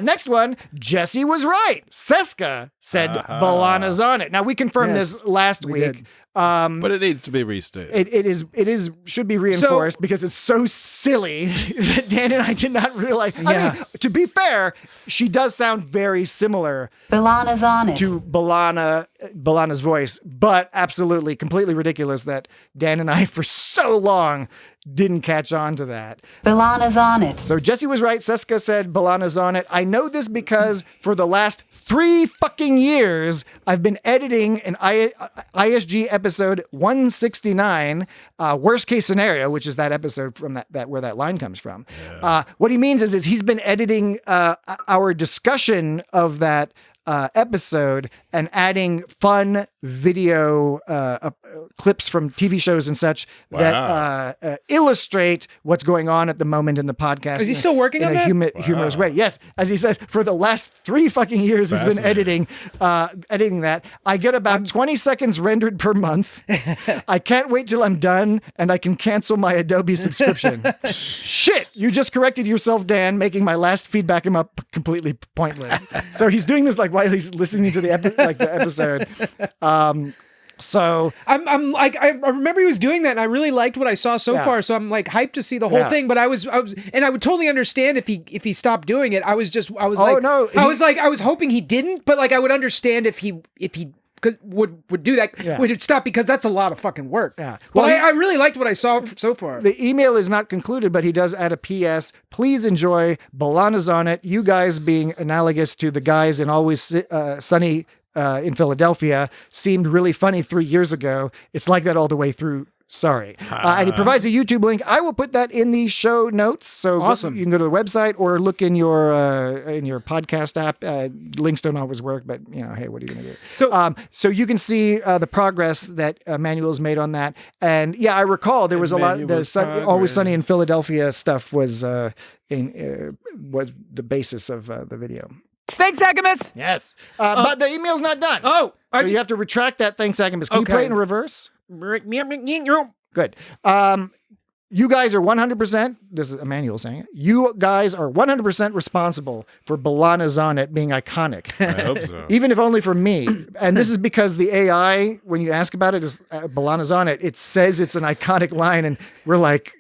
Next one. Jesse was right. Seska said Balana's on it. Now we confirmed this last week. But it needs to be restated. It should be reinforced because it's so silly that Dan and I did not realize. I mean, to be fair, she does sound very similar. Balana's on it. To Balana's voice, but absolutely completely ridiculous that Dan and I for so long didn't catch on to that. Balana's on it. So Jesse was right. Seska said Balana's on it. I know this because for the last 3 fucking years, I've been editing an ISG episode 169, worst case scenario, which is that episode from that where that line comes from. Yeah. What he means is he's been editing our discussion of that episode and adding fun video clips from TV shows and such that illustrate what's going on at the moment in the podcast. Is he still working on that? In a humorous way. Yes. As he says, for the last 3 fucking years, he's been editing that. I get about 20 seconds rendered per month. I can't wait till I'm done and I can cancel my Adobe subscription. Shit. You just corrected yourself, Dan, making my last feedback him up completely pointless. So he's doing this like while he's listening to the episode. So I'm like, I remember he was doing that and I really liked what I saw so far. So I'm like hyped to see the whole thing, but I was, and I would totally understand if he stopped doing it. I was hoping he didn't, but like, I would understand if he would do that, would stop, because that's a lot of fucking work. Yeah. Well, I really liked what I saw so far. The email is not concluded, but he does add a PS. Please enjoy. Balana's on it. You guys being analogous to the guys in Always Sunny in Philadelphia seemed really funny 3 years ago. It's like that all the way through. Sorry. And he provides a YouTube link. I will put that in the show notes. So awesome. You can go to the website or look in your podcast app. Links don't always work, but hey, what are you going to do? So you can see the progress that Emanuel's made on that. And yeah, I recall there was a lot. The Always Sunny in Philadelphia stuff was was the basis of the video. Thanks, Agamus. Yes. But the email's not done. Oh. So you have to retract that thanks, Agamus. Can you play it in reverse? Good. You guys are 100%, this is Emanuel saying it, you guys are 100% responsible for Balana's on it being iconic. I hope so. Even if only for me. And this is because the AI, when you ask about it, is Balana's on it, it says it's an iconic line, and we're like,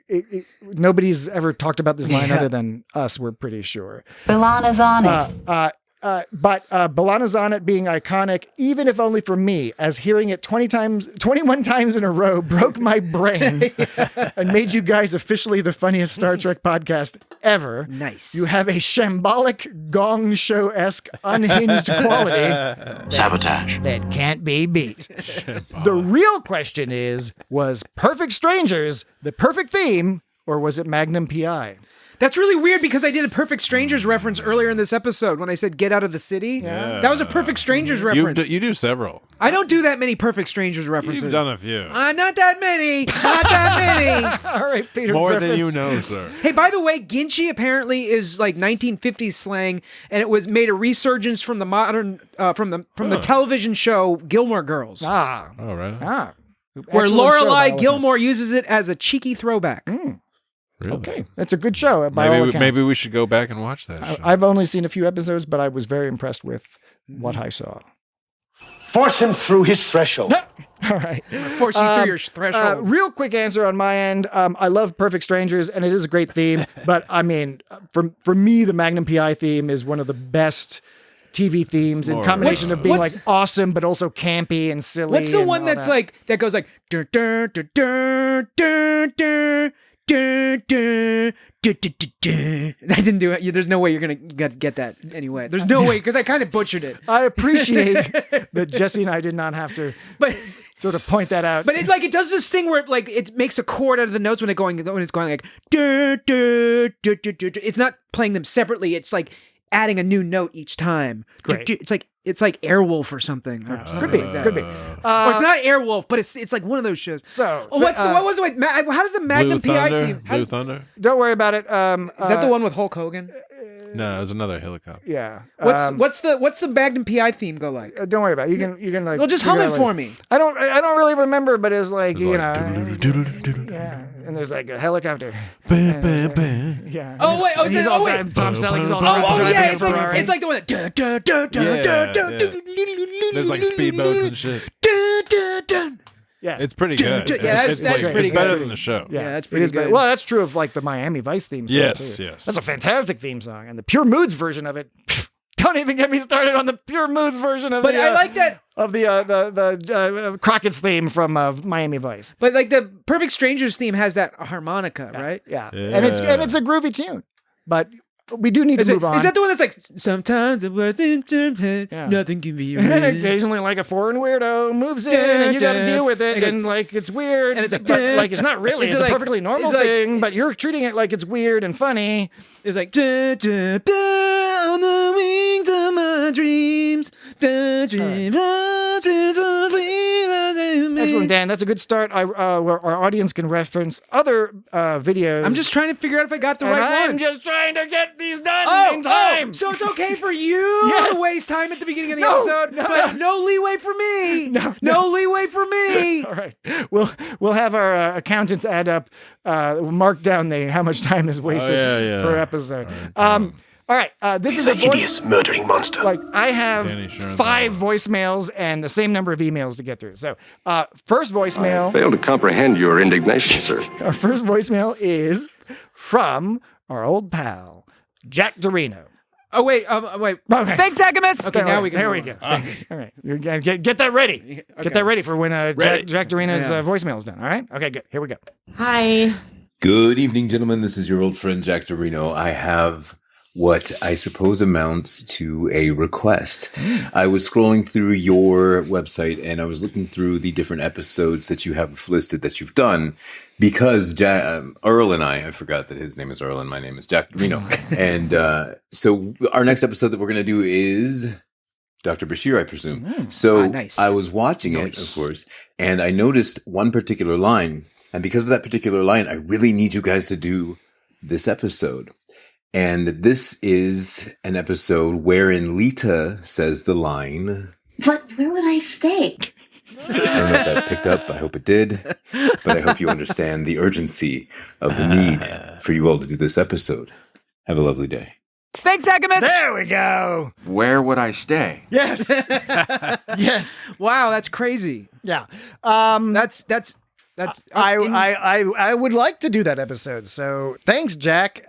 nobody's ever talked about this line other than us, we're pretty sure. Balana's on it. But Balana's on it being iconic, even if only for me, as hearing it 21 times in a row broke my brain and made you guys officially the funniest Star Trek podcast ever. Nice. You have a shambolic Gong Show-esque unhinged quality. Sabotage. That can't be beat. The real question is, was Perfect Strangers the perfect theme, or was it Magnum P.I.? That's really weird because I did a Perfect Strangers reference earlier in this episode when I said get out of the city. Yeah. That was a Perfect Strangers reference. You do several. I don't do that many Perfect Strangers references. You've done a few. Not that many. Not that many. All right, Peter More Griffin. than you know, sir. Hey, by the way, Ginchi apparently is like 1950s slang, and it was made a resurgence from the modern, from the television show Gilmore Girls. Ah. All right. Ah. Where Excellent Lorelai show, Gilmore uses it as a cheeky throwback. Really? Okay, that's a good show by all accounts. Maybe we should go back and watch that show. I've only seen a few episodes, but I was very impressed with what I saw. Force him through his threshold. All right. Force you through your threshold. Real quick answer on my end. I love Perfect Strangers, and it is a great theme. But I mean, for me, the Magnum P.I. theme is one of the best TV themes in combination of being like awesome, but also campy and silly. What's the one that's like that goes like dur, dur, dur, dur, dur, dur. I didn't do it. There's no way you're gonna get that anyway. There's no way, because I kind of butchered it. I appreciate that Jesse and I did not have to sort of point that out. But it's like it does this thing where it makes a chord out of the notes when it's going like it's not playing them separately. It's like adding a new note each time. Great. It's like Airwolf or something. Could be. Or it's not Airwolf, but it's like one of those shows. So what was it? How does the Magnum P.I. theme? Blue Thunder? Don't worry about it. Is that the one with Hulk Hogan? No, it was another helicopter. Yeah. What's the Magnum P.I. theme go like? Don't worry about it. You can like. Well, just hum it for me. I don't really remember, but it's like Yeah. and there's like a helicopter. Yeah. Oh wait, he's all driving. Tom Selleck's all driving. Yeah, Ferrari. it's like the one that. There's like speedboats and shit. Yeah, it's pretty good. Yeah, that's pretty it's better good. than the show. Yeah, that's pretty good. Well, that's true of like the Miami Vice theme song. Yes, too. yes. That's a fantastic theme song, and the Pure Moods version of it. Don't even get me started on the Pure Moods version of But I like that of the Crockett's theme from Miami Vice. But like the Perfect Strangers theme has that harmonica, right? Yeah. And it's a groovy tune, but we do need to move on. Is that the one that's like sometimes it was nothing can be and then occasionally like a foreign weirdo moves in and you got to deal with it and like it's weird and it's like, but like it's not really. It's a like, perfectly normal thing, but you're treating it like it's weird and funny. It's like on the wings of my dreams. Excellent, Dan. That's a good start. Where our audience can reference other videos. I'm just trying to figure out if I got the right one. I'm just trying to get these done in time. So it's okay for you to waste time at the beginning of the episode, but no leeway for me. No leeway for me. All right, we'll have our accountants add up, mark down how much time is wasted per episode. All right, this is a hideous murdering monster. Like I have 5 voicemails and the same number of emails to get through. So, first voicemail. I fail to comprehend your indignation, sir. Our first voicemail is from our old pal, Jack Dorino. Oh wait, wait. Okay. Thanks, Agamus. Okay, now we can. There we go. All right, get that ready. Okay. Get that ready for when Jack Dorino's voicemail is done. All right. Okay, good. Here we go. Hi. Good evening, gentlemen. This is your old friend Jack Dorino. I have what I suppose amounts to a request. I was scrolling through your website and I was looking through the different episodes that you have listed that you've done because Earl and I forgot that his name is Earl and my name is Jack Dorino. And so our next episode that we're going to do is Dr. Bashir, I presume. So nice. I was watching it, of course, and I noticed one particular line. And because of that particular line, I really need you guys to do this episode. And this is an episode wherein Lita says the line. But where would I stay? I don't know if that picked up. I hope it did. But I hope you understand the urgency of the need for you all to do this episode. Have a lovely day. Thanks, Agamus. There we go. Where would I stay? Yes. Yes. Wow, that's crazy. Yeah. That's. I would like to do that episode. So thanks, Jack.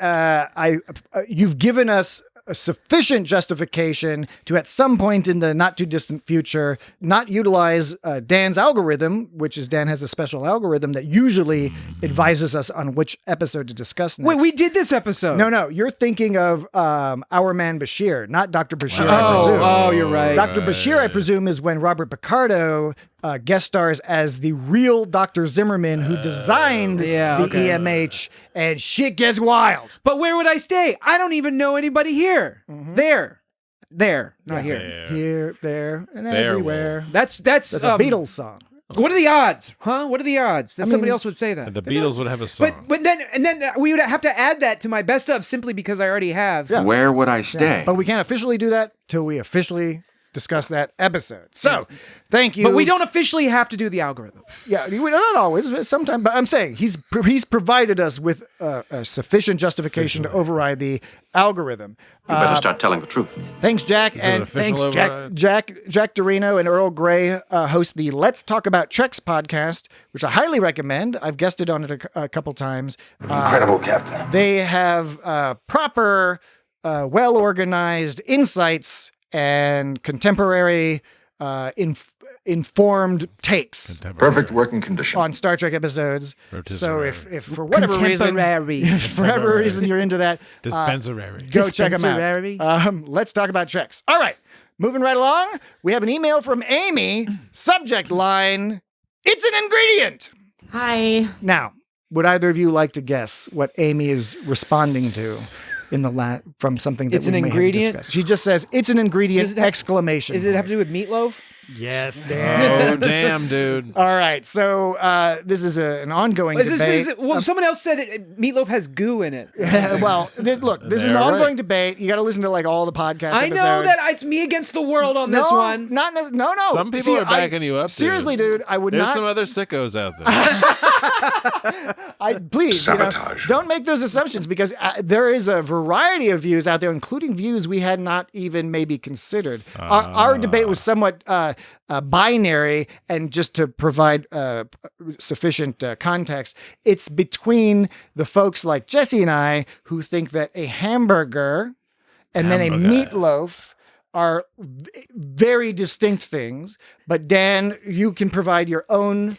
You've given us a sufficient justification to at some point in the not too distant future not utilize Dan's algorithm, which is Dan has a special algorithm that usually advises us on which episode to discuss next. Wait, we did this episode. No, you're thinking of Our Man Bashir, not Dr. Bashir, I presume. Oh, you're right. Dr. Bashir, I presume, is when Robert Picardo guest stars as the real Dr. Zimmerman who designed the EMH, and shit gets wild. But where would I stay? I don't even know anybody here. There, not here. Here, there, and everywhere. That's a Beatles song. What are the odds? Huh? What are the odds that somebody else would say that? The Beatles would have a song. But then we would have to add that to my best of simply because I already have. Yeah. Where would I stay? Yeah. But we can't officially do that till we officially discuss that episode. So, thank you. But we don't officially have to do the algorithm. Yeah, not always, but sometimes. But I'm saying he's provided us with a sufficient justification to override the algorithm. You better start telling the truth. Thanks, Jack, and thanks, Jack Dorino and Earl Grey host the Let's Talk About Treks podcast, which I highly recommend. I've guested on it a couple times. Incredible, Captain. They have proper, well-organized insights and contemporary, informed takes. Perfect working condition on Star Trek episodes. So if for whatever reason, you're into that, go check them out. Let's talk about Treks. All right, moving right along. We have an email from Amy. Subject line: it's an ingredient. Hi. Now, would either of you like to guess what Amy is responding to? From something that it's an ingredient. Discussed. She just says it's an ingredient! Exclamation. Does it have to do with meatloaf? Yes, Dan. Oh, damn, dude. All right, so this is an ongoing debate. Someone else said meatloaf has goo in it. This is an ongoing debate. You got to listen to all the podcast episodes. I know that it's me against the world on this one. No. Some people are backing you up. Seriously, dude, I would There's not. There's some other sickos out there. Please, Sabotage. don't make those assumptions because there is a variety of views out there, including views we had not even maybe considered. Our debate was somewhat binary, and just to provide sufficient context, it's between the folks like Jesse and I who think that a hamburger and then a meatloaf are very distinct things. But Dan, you can provide your own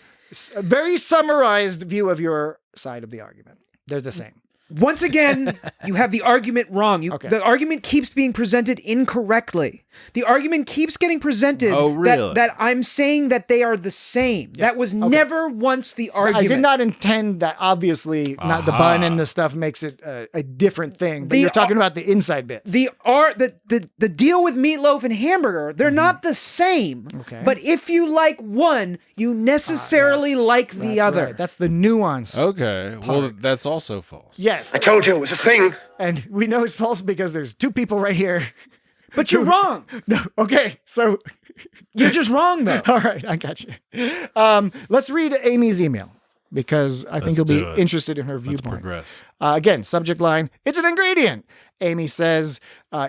very summarized view of your side of the argument. They're the same. Once again, you have the argument wrong. The argument keeps being presented incorrectly. The argument keeps getting presented that I'm saying that they are the same. Yeah. That was never once the argument. I did not intend that. Obviously, not the bun and the stuff makes it a different thing. But you're talking about the inside bits. The deal with meatloaf and hamburger, they're not the same. Okay. But if you like one, you necessarily like the other. Right. That's the nuance. Okay. Well, that's also false. Yes. I told you it was a thing. And we know it's false because there's two people right here. But you're wrong. No. Okay. So you're just wrong, though. All right. I got you. Let's read Amy's email because I think you'll be interested in her viewpoint. Let's progress. Again, subject line, it's an ingredient. Amy says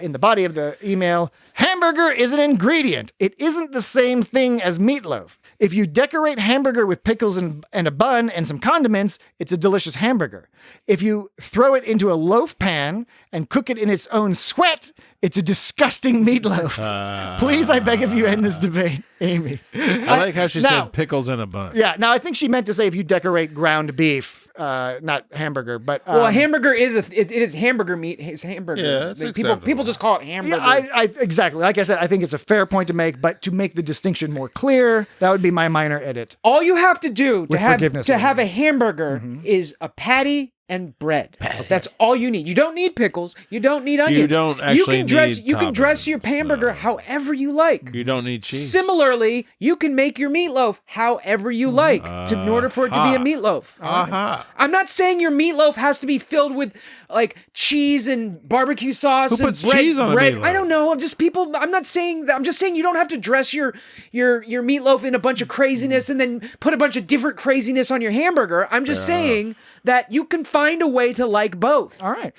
in the body of the email, hamburger is an ingredient. It isn't the same thing as meatloaf. If you decorate hamburger with pickles and a bun and some condiments, it's a delicious hamburger. If you throw it into a loaf pan and cook it in its own sweat, it's a disgusting meatloaf. Please, I beg of you, end this debate, Amy. I like how she said pickles and a bun. Yeah, now I think she meant to say if you decorate ground beef, not hamburger. But well, a hamburger it is hamburger meat. It's hamburger. Yeah, it's people just call it hamburger. Yeah, exactly. Like I said, I think it's a fair point to make, but to make the distinction more clear, that would be my minor edit. All you have to do to have a hamburger is a patty and bread. That's all you need. You don't need pickles. You don't need onions. You don't actually You can dress your hamburger however you like. You don't need cheese. Similarly, you can make your meatloaf however you like in order for it to be a meatloaf. I'm not saying your meatloaf has to be filled with like cheese and barbecue sauce. Who puts and bread, cheese on a meatloaf? I don't know. I'm not saying that. I'm just saying you don't have to dress your meatloaf in a bunch of craziness and then put a bunch of different craziness on your hamburger. I'm just saying that you can find a way to like both. All right.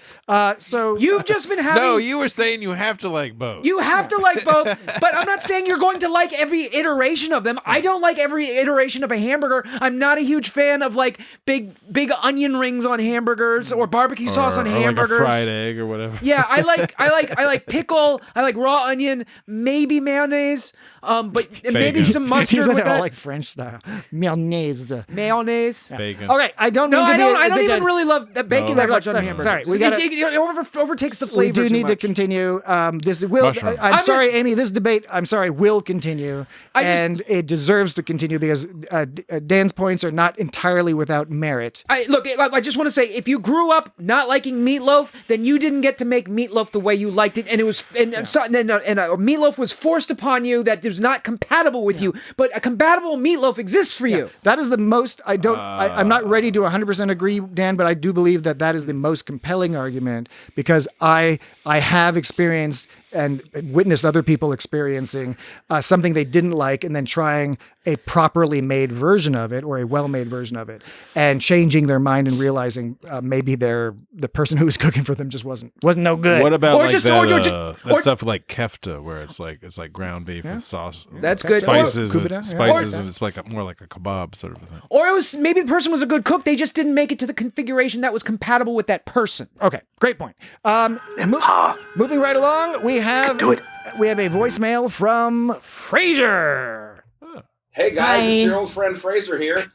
So you've just been having... No, you were saying you have to like both. You have to like both, but I'm not saying you're going to like every iteration of them. I don't like every iteration of a hamburger. I'm not a huge fan of like big onion rings on hamburgers or barbecue sauce on hamburgers. Or like a fried egg or whatever. Yeah, I like pickle. I like raw onion, maybe mayonnaise, but maybe some mustard with that. Like French style. Mayonnaise. Bacon. Okay, I don't mean I don't even really love that bacon that much on hamburger. Sorry, it overtakes the flavor. We do need to continue. This will. I'm sorry, Amy. This debate, will continue, and it deserves to continue because Dan's points are not entirely without merit. I just want to say, if you grew up not liking meatloaf, then you didn't get to make meatloaf the way you liked it, and it was meatloaf was forced upon you that was not compatible with you. But a compatible meatloaf exists for you. That is the most. I'm not ready to 100% agree, Dan, but I do believe that is the most compelling argument because I have experienced and witnessed other people experiencing something they didn't like and then trying a properly made version of it or a well-made version of it and changing their mind and realizing maybe the person who was cooking for them just wasn't no good. What about that stuff like kefta where it's like ground beef and sauce? That's good. Spices and it's like more like a kebab sort of thing. Or it was maybe the person was a good cook, they just didn't make it to the configuration that was compatible with that person. Okay, great point. Moving right along, we have a voicemail from Fraser. Hey guys, it's your old friend Fraser here.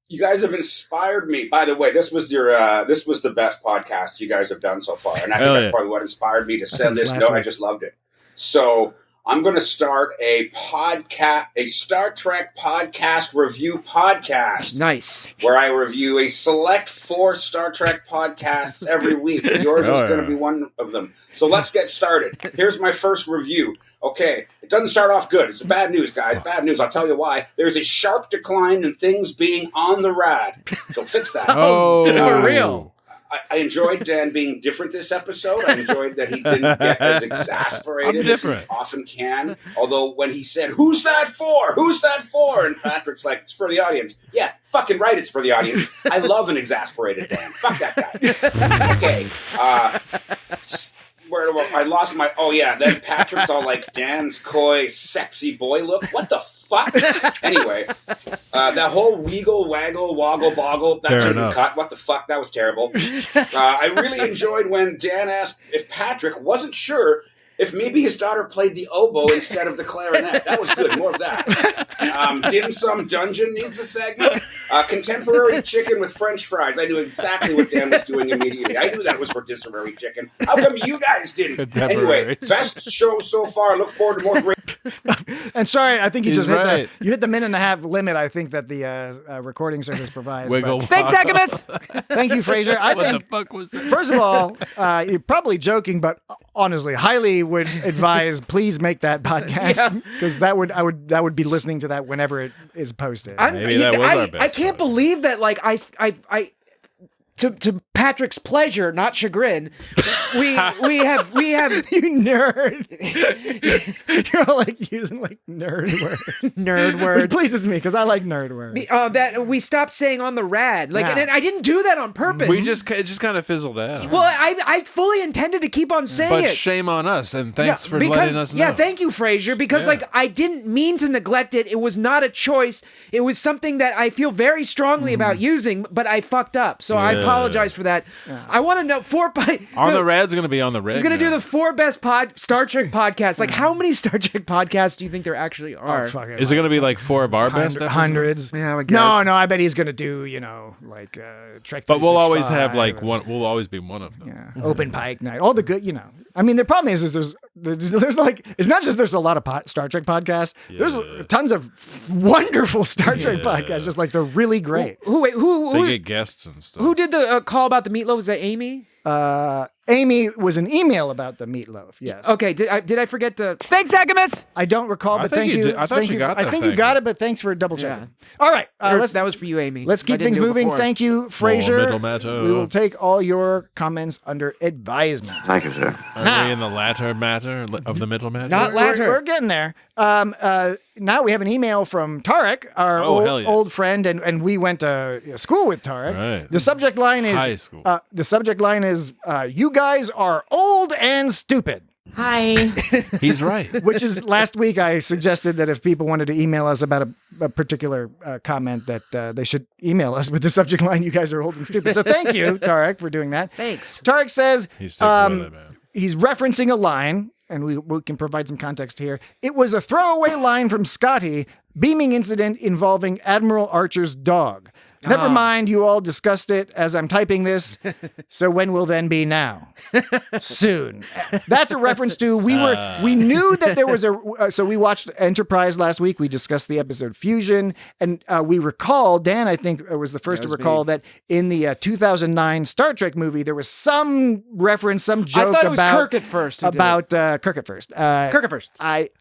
You guys have inspired me. By the way, this was the best podcast you guys have done so far, and I think that's probably what inspired me to send this note. I just loved it. So I'm going to start a Star Trek podcast review podcast. Nice. Where I review a select 4 Star Trek podcasts every week. Yours is going to be one of them. So let's get started. Here's my first review. Okay, it doesn't start off good. It's bad news, guys. Bad news. I'll tell you why. There's a sharp decline in things being on the rad. So fix that. For real. I enjoyed Dan being different this episode. I enjoyed that he didn't get as exasperated as he often can. Although when he said, "Who's that for? Who's that for?" floor. And Patrick's like, it's for the audience. Yeah, fucking right, it's for the audience. I love an exasperated Dan. Fuck that guy. Okay. Where do I lost my... Oh, yeah. Then Patrick's all like, Dan's coy, sexy boy look. What the fuck? Anyway, that whole wiggle, waggle, woggle, boggle, that didn't cut. What the fuck? That was terrible. I really enjoyed when Dan asked if Patrick wasn't sure if maybe his daughter played the oboe instead of the clarinet. That was good. More of that. Dim Sum Dungeon needs a segment. Contemporary chicken with French fries. I knew exactly what Dan was doing immediately. I knew that was rotisserie chicken. How come you guys didn't? Anyway, best show so far. Look forward to more great... And sorry, I think you just hit the minute and a half limit. I think that the recording service provides. Thanks, Agamus. Thank you, Fraser. What the fuck was that? First of all, you're probably joking, but honestly, highly would advise please make that podcast because that would be listening to that whenever it is posted. Maybe that was our best. I can't believe that. Like I. To Patrick's pleasure, not chagrin, we have you nerd. You're all like using like nerd words. Which pleases me because I like nerd words. That we stopped saying on the rad, and I didn't do that on purpose. It just kind of fizzled out. Well, I fully intended to keep on saying it. But shame on us, and thanks for letting us know. Yeah, thank you, Fraser, because I didn't mean to neglect it. It was not a choice. It was something that I feel very strongly about using, but I fucked up. So I apologize for that. I want to know On the Rad's going to be on the Red. He's going to do the 4 best Star Trek podcasts. Like, how many Star Trek podcasts do you think there actually are? Is it going to be like 4 of our best episodes? Hundreds. Yeah, I guess. No, I bet he's going to do, like Trek. But we'll always have like one. We'll always be one of them. Yeah. Open Pike Night. All the good, I mean, the problem is there's like, it's not just there's a lot of Star Trek podcasts. Yeah. There's tons of wonderful Star Trek podcasts, just like they're really great. Who they get guests and stuff. Who did the call about the meatloaf? Was that Amy? Amy was an email about the meatloaf. Yes. Okay. Did I forget to? Thanks, Agamus. I don't recall, but thank you. I thought you got that. I think you got it, but thanks for double checking. All right. That was for you, Amy. Let's keep things moving. Thank you, Fraser. Middle matter. We will take all your comments under advisement. Thank you, sir. Are we in the latter matter of the middle matter? Not latter. We're getting there. Now we have an email from Tarek, our old friend, and we went to school with Tarek. Right. The subject line is high school. You guys are old and stupid. Hi. He's right. Which is last week I suggested that if people wanted to email us about a particular comment that they should email us with the subject line, you guys are old and stupid. So thank you, Tarek, for doing that. Thanks. Tarek says he's referencing a line, and we can provide some context here. It was a throwaway line from Scotty, beaming incident involving Admiral Archer's dog. Never mind, you all discussed it as I'm typing this. So when will then be now? Soon. That's a reference to we knew that there was so we watched Enterprise last week. We discussed the episode Fusion, and we recall, Dan, I think, was the first to recall that in the 2009 Star Trek movie, there was some reference, some joke about Kirk at first. Kirk at first. Kirk at first.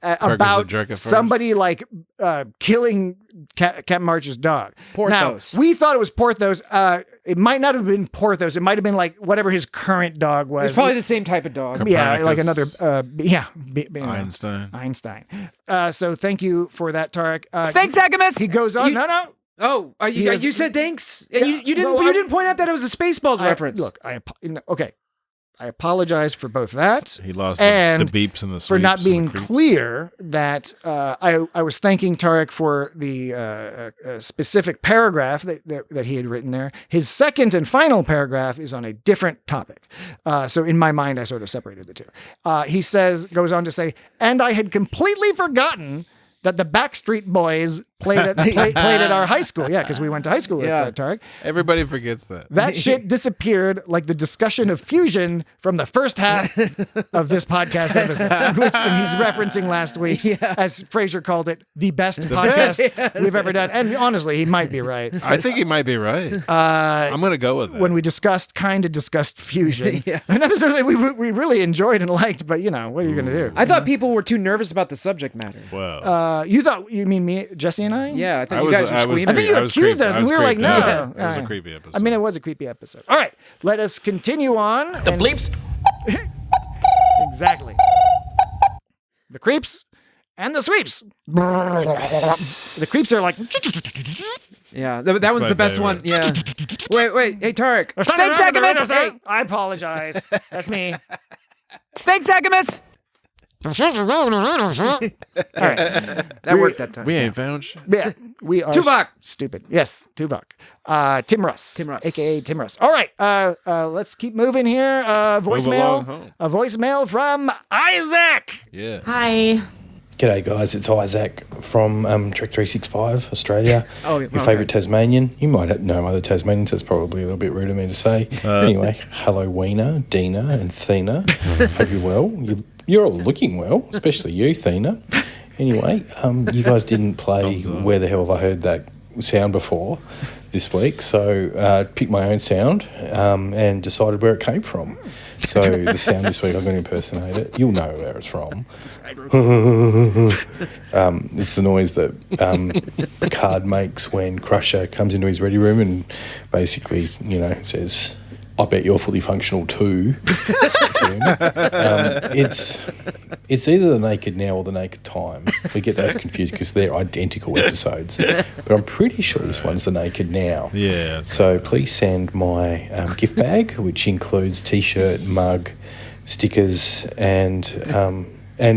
About somebody like killing Captain Archer's dog. Porthos. Now, we thought it was Porthos. It might not have been Porthos. It might have been like whatever his current dog was. It's probably the same type of dog. Yeah, like another. Einstein. So thank you for that, Tarek. Thanks, Agamus. He goes on. No. Oh, you said thanks. And you didn't point out that it was a Spaceballs reference. Look, okay. I apologize for both that. He lost and the beeps and the sweeps for not being clear that I was thanking Tarek for the specific paragraph that he had written there. His second and final paragraph is on a different topic. So in my mind, I sort of separated the two. He goes on to say, and I had completely forgotten that the Backstreet Boys played at our high school. Yeah, because we went to high school with Tarek. Everybody forgets that. That shit disappeared like the discussion of Fusion from the first half of this podcast episode, which he's referencing last week's, as Fraser called it, the best podcast we've ever done. And honestly, he might be right. I think he might be right. I'm going to go with that. When we discussed Fusion, an episode that we really enjoyed and liked, but what are you going to do? I thought people were too nervous about the subject matter. Wow. You mean me, Jesse and I? Yeah, I think you guys were screaming. I think you accused us, and we were like, no. It was a creepy episode. I mean, it was a creepy episode. All right, let us continue on. The bleeps? Exactly. The creeps and the sweeps. The creeps are like. Yeah, that one's the best one. Yeah. Wait. Hey, Tarek. Thanks, Agamus. Hey, I apologize. That's me. Thanks, Agamus. All right. That worked that time. We ain't found shit. Yeah, we are Tuvok. Stupid. Yes, Tuvok. Tim Russ, aka Tim Russ. All right, let's keep moving here. Voicemail. A voicemail from Isaac. Yeah. Hi. G'day guys, it's Isaac from Trek 365 Australia. Oh, your favourite Tasmanian. You might know other Tasmanians. That's probably a little bit rude of me to say. Anyway, hello Weena, Dina, and Thena. Hope you're well. You're all looking well, especially you, Thena. Anyway, you guys didn't play Where the Hell Have I Heard That Sound before this week, so picked my own sound and decided where it came from. So the sound this week, I'm going to impersonate it. You'll know where it's from. It's the noise that Picard makes when Crusher comes into his ready room and basically, says, "I bet you're fully functional too." It's either The Naked Now or The Naked Time. We get those confused because they're identical episodes. But I'm pretty sure this one's The Naked Now. Yeah. So please send my gift bag, which includes T-shirt, mug, stickers, and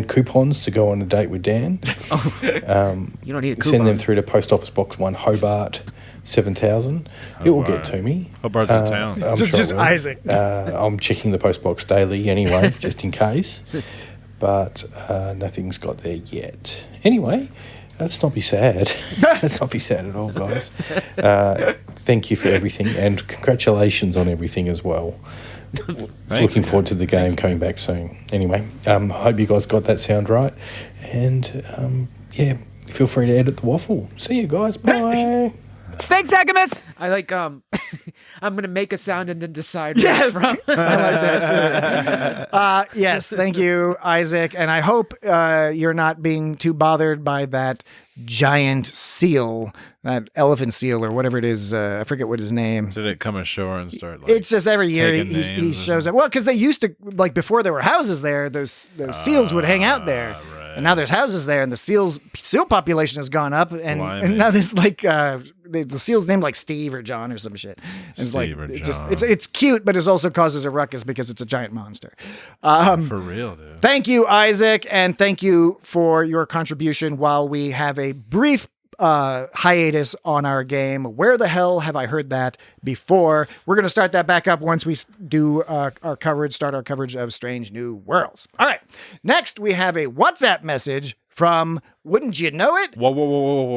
coupons to go on a date with Dan. You don't need a coupon. Send them through to Post Office Box 1, Hobart, 7,000. It will get to me. Hobart's a town. I'm Just sure Isaac. I'm checking the post box daily anyway, just in case. But nothing's got there yet. Anyway, let's not be sad. Let's not be sad at all, guys. Thank you for everything, and congratulations on everything as well. Looking forward to the game coming back soon. Anyway, hope you guys got that sound right. And, feel free to edit the waffle. See you guys. Bye. Thanks, Agamus. I like I'm gonna make a sound and then decide where it's from. I like that too. Yes, thank you, Isaac. And I hope you're not being too bothered by that giant seal, that elephant seal or whatever it is. I forget what his name. Did it come ashore and start? It's just every year he shows up. Well, because they used to, like before there were houses there, those seals would hang out there. Right. And now there's houses there, and the seal population has gone up, and now there's like the seal's named like Steve or John or some shit. And it's cute, but it also causes a ruckus because it's a giant monster. For real, dude. Thank you, Isaac, and thank you for your contribution while we have a brief hiatus on our game. Where the hell have I heard that before? We're going to start that back up once we do start our coverage of Strange New Worlds. All right. Next, we have a WhatsApp message from, wouldn't you know it? Whoa,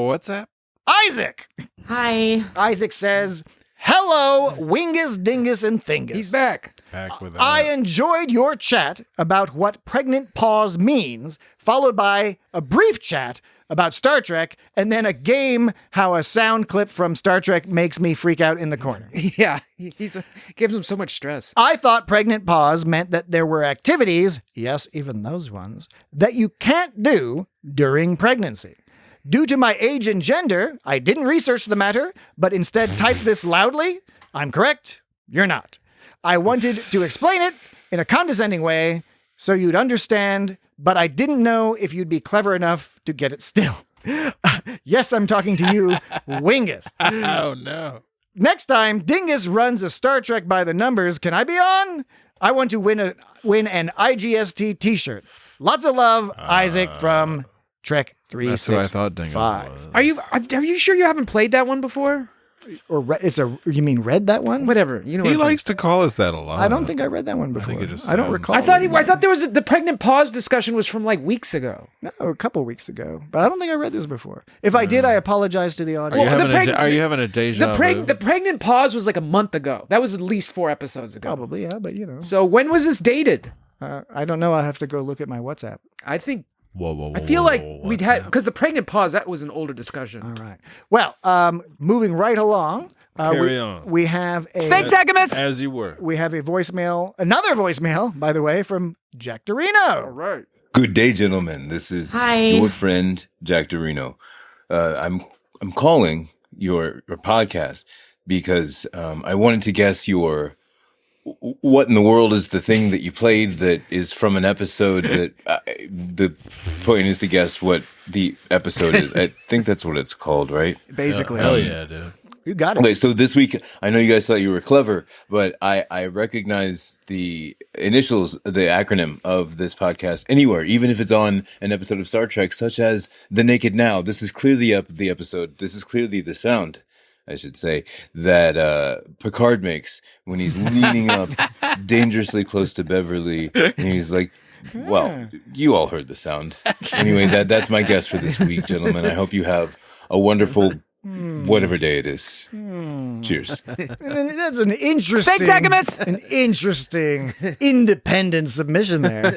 what's that? Isaac. Hi. Isaac says, hello, Wingus, Dingus, and Thingus. He's back. Back with that. I enjoyed your chat about what pregnant pause means, followed by a brief chat about Star Trek, and then a game how a sound clip from Star Trek makes me freak out in the corner. Yeah, gives him so much stress. I thought pregnant pause meant that there were activities, yes, even those ones, that you can't do during pregnancy. Due to my age and gender, I didn't research the matter, but instead typed this loudly. I'm correct. You're not. I wanted to explain it in a condescending way so you'd understand, but I didn't know if you'd be clever enough to get it still. Yes, I'm talking to you, Wingus. Oh, no. Next time Dingus runs a Star Trek by the numbers, can I be on? I want to win an IGST t-shirt. Lots of love, Isaac from Trek 365. That's what I thought Dingus was. Are you sure you haven't played that one before? Or you mean read that one? Whatever. You know he likes to call us that a lot. I don't think I read that one before. I don't recall. I thought there was the pregnant pause discussion was from like weeks ago. No, a couple weeks ago. But I don't think I read this before. If I did, I apologize to the audience. Are you having a deja vu? The pregnant pause was like a month ago. That was at least 4 episodes ago. Probably, yeah, but So when was this dated? I don't know. I'll have to go look at my WhatsApp. I think. Whoa, I feel like we'd had because the pregnant pause, that was an older discussion. All right. Well, moving right along. Carry on. We have a thanks, Agamus. As you were. We have a voicemail, another voicemail, by the way, from Jack Dorino. All right. Good day, gentlemen. This is your friend Jack Dorino. I'm calling your podcast because I wanted to guess your what in the world is the thing that you played that is from an episode that the point is to guess what the episode is. I think that's what it's called, right? Basically. Oh yeah, dude. You got it. Okay, so this week, I know you guys thought you were clever, but I recognize the initials, the acronym of this podcast anywhere, even if it's on an episode of Star Trek, such as The Naked Now. This is clearly the episode. This is clearly the sound, I should say, that Picard makes when he's leaning up dangerously close to Beverly, and he's like, well, you all heard the sound. Anyway, that's my guess for this week, gentlemen. I hope you have a wonderful whatever day it is. Cheers. That's an interesting, Thanks, Agamus! an interesting independent submission there,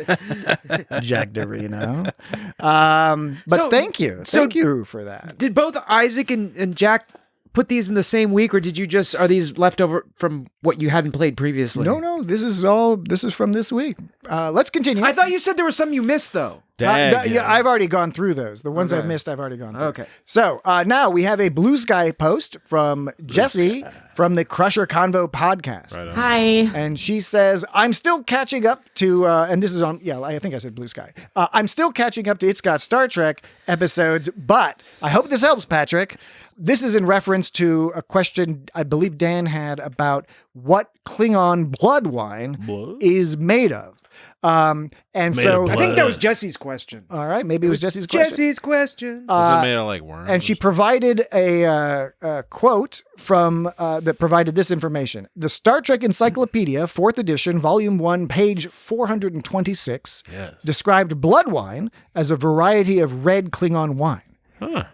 Jack Dorino. But thank you for that. Did both Isaac and Jack put these in the same week, or did you are these left over from what you hadn't played previously? No, this is from this week. Let's continue. I thought you said there was some you missed, though. Yeah, I've already gone through those. The ones I've missed, I've already gone through. Okay. So now we have a Blue Sky post from Jessie from the Crusher Convo podcast. Hi. And she says, I'm still catching up to, and this is on, I think I said Blue Sky. I'm still catching up to It's Got Star Trek episodes, but I hope this helps, Patrick. This is in reference to a question I believe Dan had about what Klingon blood wine is made of. And so I think that was Jesse's question. All right, maybe it was Jesse's question. Jesse's question. Is it made of like worms? And she provided a quote from that provided this information. The Star Trek Encyclopedia, 4th edition, volume 1, page 426, described blood wine as a variety of red Klingon wine. Huh.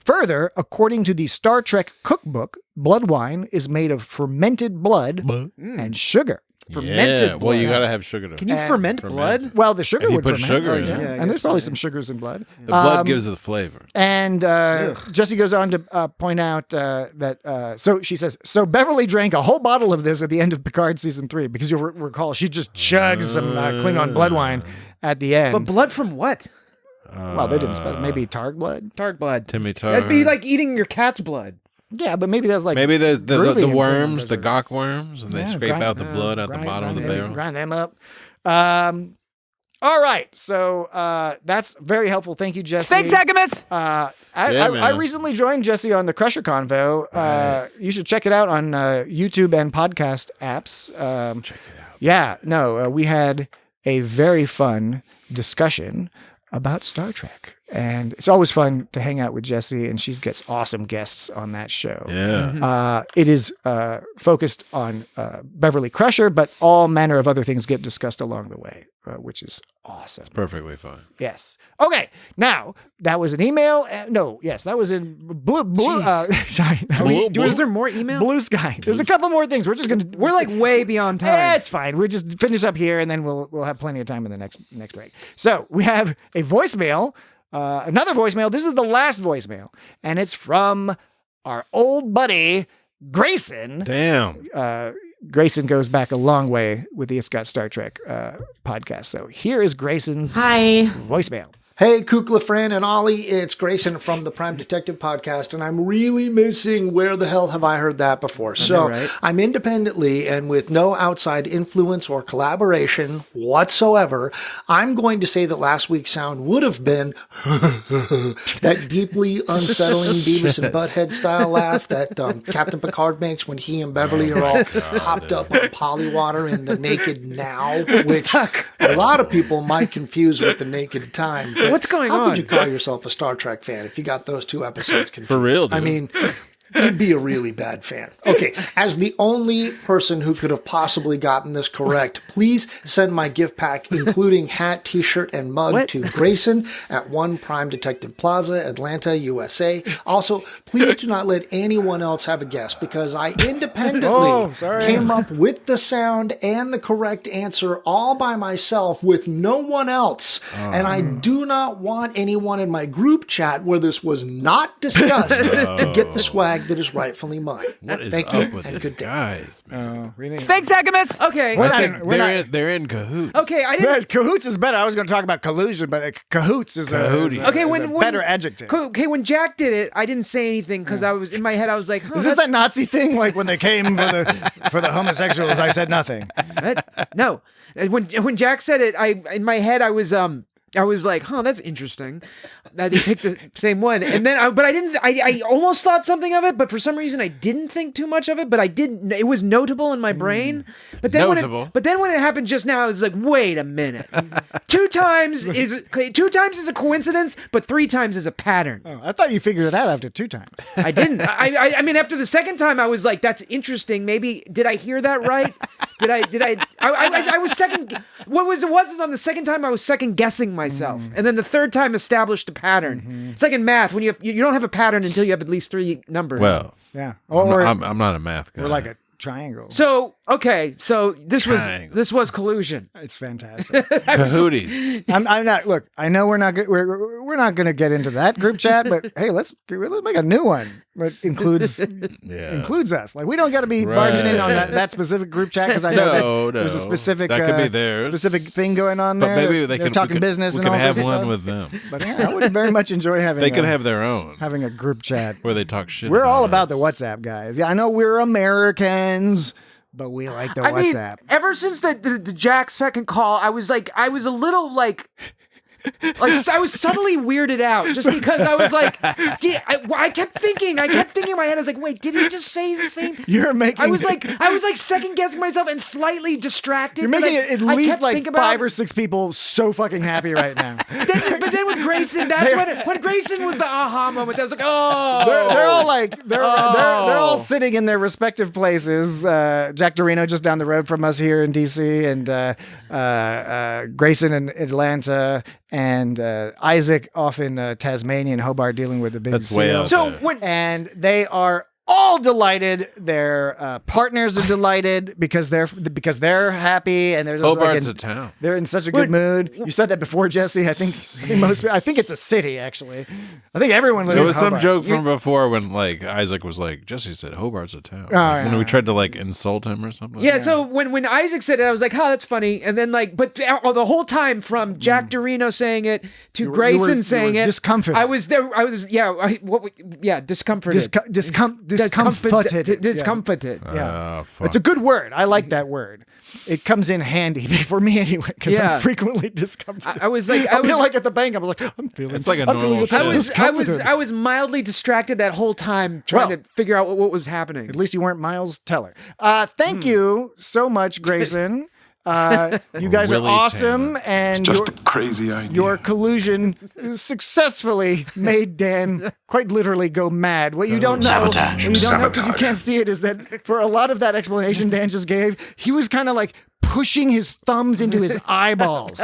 Further, according to the Star Trek cookbook, blood wine is made of fermented blood and sugar. Fermented blood. Well, you got to have sugar to Can you ferment blood? Well, the sugar If you would put ferment. sugar in it. Yeah, and there's probably some sugars in blood. The blood gives it the flavor. And Jessie goes on to point out that, so she says, so Beverly drank a whole bottle of this at the end of Picard season 3, because you'll recall she just chugs some Klingon blood wine at the end. But blood from what? Well, they didn't specify. Maybe Targ blood? Targ blood. Timmy Targ. That'd be like eating your cat's blood. Yeah, but maybe that's like maybe the groovy worms, the gawk worms, and they scrape grind- out the blood out the bottom of the barrel. Grind them up. All right, so that's very helpful. Thank you, Jessie. Thanks, Agamus. I recently joined Jessie on the Crusher Convo. You should check it out on YouTube and podcast apps. Check it out. Yeah, no, we had a very fun discussion about Star Trek. And it's always fun to hang out with Jessie, and she gets awesome guests on that show. Yeah. It is focused on Beverly Crusher, but all manner of other things get discussed along the way, which is awesome. It's perfectly fine. Yes. Okay. Now, that was an email. That was in Blue. Sorry. Is there more email? Blue Sky. There's a couple more things. We're like way beyond time. Yeah, it's fine. We'll just finish up here, and then we'll have plenty of time in the next break. So we have a voicemail. Another voicemail. This is the last voicemail, and it's from our old buddy Grayson. Damn. Grayson goes back a long way with the It's Got Star Trek podcast. So here is Grayson's voicemail. Hey, Kukla, Fran, and Ollie, it's Grayson from the Prime Detective Podcast, and I'm really missing Where the Hell Have I Heard That Before? So I'm independently and with no outside influence or collaboration whatsoever, I'm going to say that last week's sound would have been that deeply unsettling Beavis and Butthead style laugh that Captain Picard makes when he and Beverly are all hopped up on polywater in The Naked Now, which a lot of people might confuse with The Naked Time. What's going on? How could you call yourself a Star Trek fan if you got those two episodes confused? For real, dude. I mean, you'd be a really bad fan. Okay, as the only person who could have possibly gotten this correct, please send my gift pack, including hat, t-shirt, and mug to Grayson at 1 Prime Detective Plaza, Atlanta, USA. Also, please do not let anyone else have a guess, because I independently came up with the sound and the correct answer all by myself with no one else. And I do not want anyone in my group chat where this was not discussed to get the swag bag that is rightfully mine. What is Thank up you, with and these good day. guys? Really? Thanks, Agamus. Okay. They're in cahoots. Okay, I didn't. Cahoots is better. I was going to talk about collusion, but cahoots is a better adjective. Okay, when Jack did it, I didn't say anything because I was in my head. I was like, "Is this that Nazi thing? Like when they came for the homosexuals, I said nothing." No, when Jack said it, in my head I was like, "Huh, that's interesting." That he picked the same one, and then but I didn't. I almost thought something of it, but for some reason I didn't think too much of it. But I didn't. It was notable in my brain. But then when it happened just now, I was like, "Wait a minute! 2 times is a coincidence, but 3 times is a pattern." Oh, I thought you figured it out after 2 times. I didn't. I mean, after the second time, I was like, "That's interesting. Maybe did I hear that right? Did I was second. What was on the second time? I was second guessing myself, and then the third time established a pattern. It's like in math when you don't have a pattern until you have at least 3 numbers. Well, yeah. I'm not a math guy. We're like a triangle. So okay, so this was collusion. It's fantastic. Cahooties. I'm not. Look, I know we're not going to get into that group chat, but hey, let's make a new one. But includes us. Like we don't got to be barging in on that specific group chat because I know there's a specific that could be theirs. Specific thing going on there. But maybe they're talking business we and all have sorts of one stuff. with them. But yeah, I would very much enjoy having. They could have their own. Having a group chat where they talk shit. We're all about the WhatsApp guys. Yeah, I know we're Americans. But we like the WhatsApp. Mean, ever since the Jack second call, I was a little like I was subtly weirded out just because I was like, I kept thinking in my head, I was like, wait, did he just say the same? I was like second guessing myself and slightly distracted. You're making at least like 5 or 6 people so fucking happy right now. But then with Grayson, that's when Grayson was the aha moment. I was like, oh, they're all like they're all sitting in their respective places. Jack Dorino just down the road from us here in DC, and Grayson in Atlanta. And Isaac off in Tasmania and Hobart dealing with the big seal. And they are all delighted. Their partners are delighted because they're happy and they're just Hobart's a town. They're in such a good mood. You said that before, Jesse. I think it's a city actually. I think everyone lives. There was in Hobart. some joke from before when like Isaac was like, Jesse said Hobart's a town. When we tried to like insult him or something. Yeah. So when Isaac said it, I was like, oh, that's funny. And then but the whole time from Jack Dorino saying it to Grayson saying it, discomforted. I was there. I was discomforted. Discomforted. Yeah. It's a good word. I like that word. It comes in handy for me anyway because I'm frequently discomforted. I was like, I feel like at the bank, I'm like, I'm feeling. It's like a normal. I was mildly distracted that whole time trying to figure out what was happening. At least you weren't Miles Teller. Thank you so much, Grayson. You guys are awesome, and it's just a crazy idea. Your collusion successfully made Dan quite literally go mad. What you don't know, because you can't see it, is that for a lot of that explanation Dan just gave, he was kind of like pushing his thumbs into his eyeballs,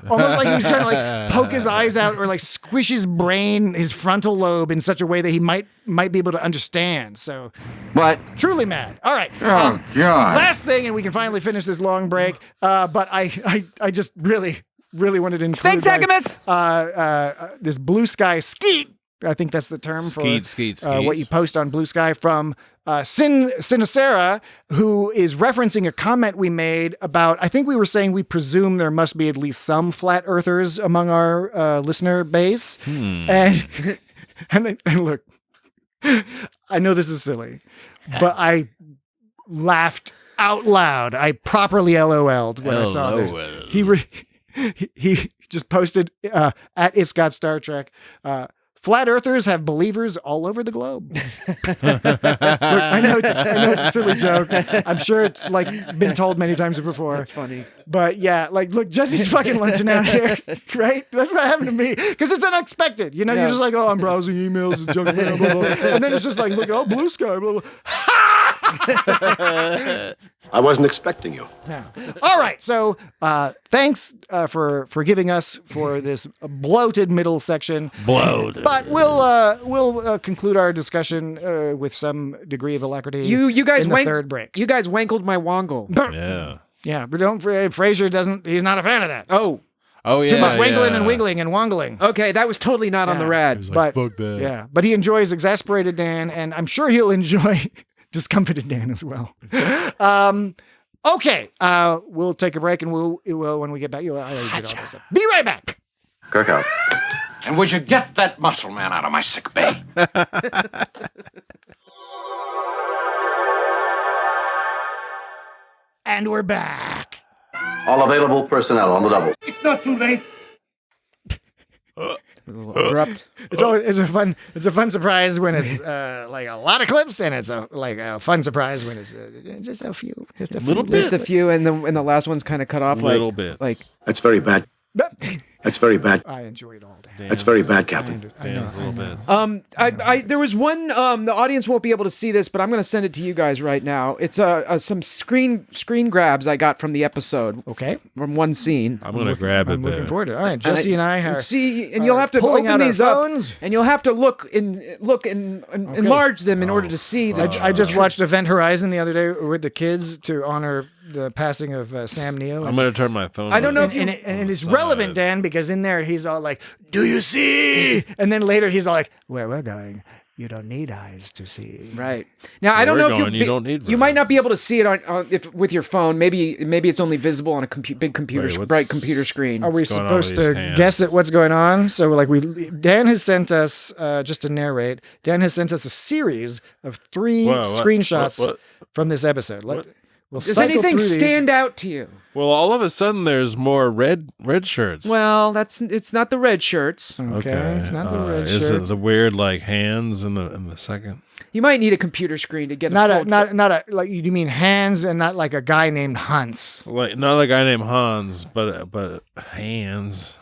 almost like he was trying to like poke his eyes out or like squish his brain, his frontal lobe in such a way that he might be able to understand. So, what? Truly mad. All right. Oh God. Last thing, and we can finally finish this long break. But I just really wanted to include. Thanks, Agamus. This Blue Sky Skeet. I think that's the term for what you post on Blue Sky from Sinacera, who is referencing a comment we made about, I think we were saying we presume there must be at least some flat earthers among our listener base. And look, I know this is silly, but I laughed out loud. I properly LOL'd when I saw this. He just posted at It's Got Star Trek. Flat earthers have believers all over the globe. Look, I know it's a silly joke. I'm sure it's like been told many times before. That's funny. But yeah, like, look, Jesse's fucking lunching out here, right? That's what happened to me. Because it's unexpected. You know, you're just like, oh, I'm browsing emails and junk mail, blah, blah, blah. And then it's just like, look, oh, Blue Sky, blah, blah. I wasn't expecting you. Yeah. All right. So thanks for giving us for this bloated middle section. Bloated. But we'll conclude our discussion with some degree of alacrity. You guys in the third break. You guys wankled my wongle. Yeah. Yeah, but Fraser he's not a fan of that. Oh. Oh yeah, Too much wangling and wiggling and wongling. Okay, that was totally not on the rad. He's like, fuck that. Yeah, but he enjoys exasperated Dan, and I'm sure he'll enjoy discomfited Dan as well. Okay, we'll take a break, and we'll when we get back. I already did all this stuff. Be right back. Kirk out. And would you get that muscle man out of my sick bay? And we're back. All available personnel on the double. It's not too late. Abrupt. It's a fun surprise when it's like a lot of clips, and it's a fun surprise when it's just a few, Just a few, and the last one's kind of cut off little bit. Like That's very bad. That's very bad. I enjoyed all that. That's very bad, Captain. There was one. The audience won't be able to see this, but I'm going to send it to you guys right now. It's some screen grabs I got from the episode. Okay, from one scene. I'm going to grab it. I'm looking forward to it. All right, Jesse and I are and you'll have to open these up, phones. and you'll have to look and enlarge them in order to see. I just watched Event Horizon the other day with the kids to honor the passing of Sam Neill. I'm going to turn my phone. I don't know if and it's relevant, Dan, because in there he's all like, "Do you see?" And then later he's all like, "Where we're going, you don't need eyes to see." Right. Now I don't know if you don't need. You might not be able to see it on with your phone. Maybe it's only visible on a big computer, bright computer screen. Are we supposed to guess at what's going on? So Dan has sent us just to narrate. Dan has sent us a series of 3 screenshots from this episode. Does anything stand out to you? Well, all of a sudden there's more red shirts. Well, it's not the red shirts. Okay, it's not the red shirts. Is it the weird like hands in the second? You might need a computer screen to get not a like you mean hands and not like a guy named Hans. Like not a guy named Hans, but hands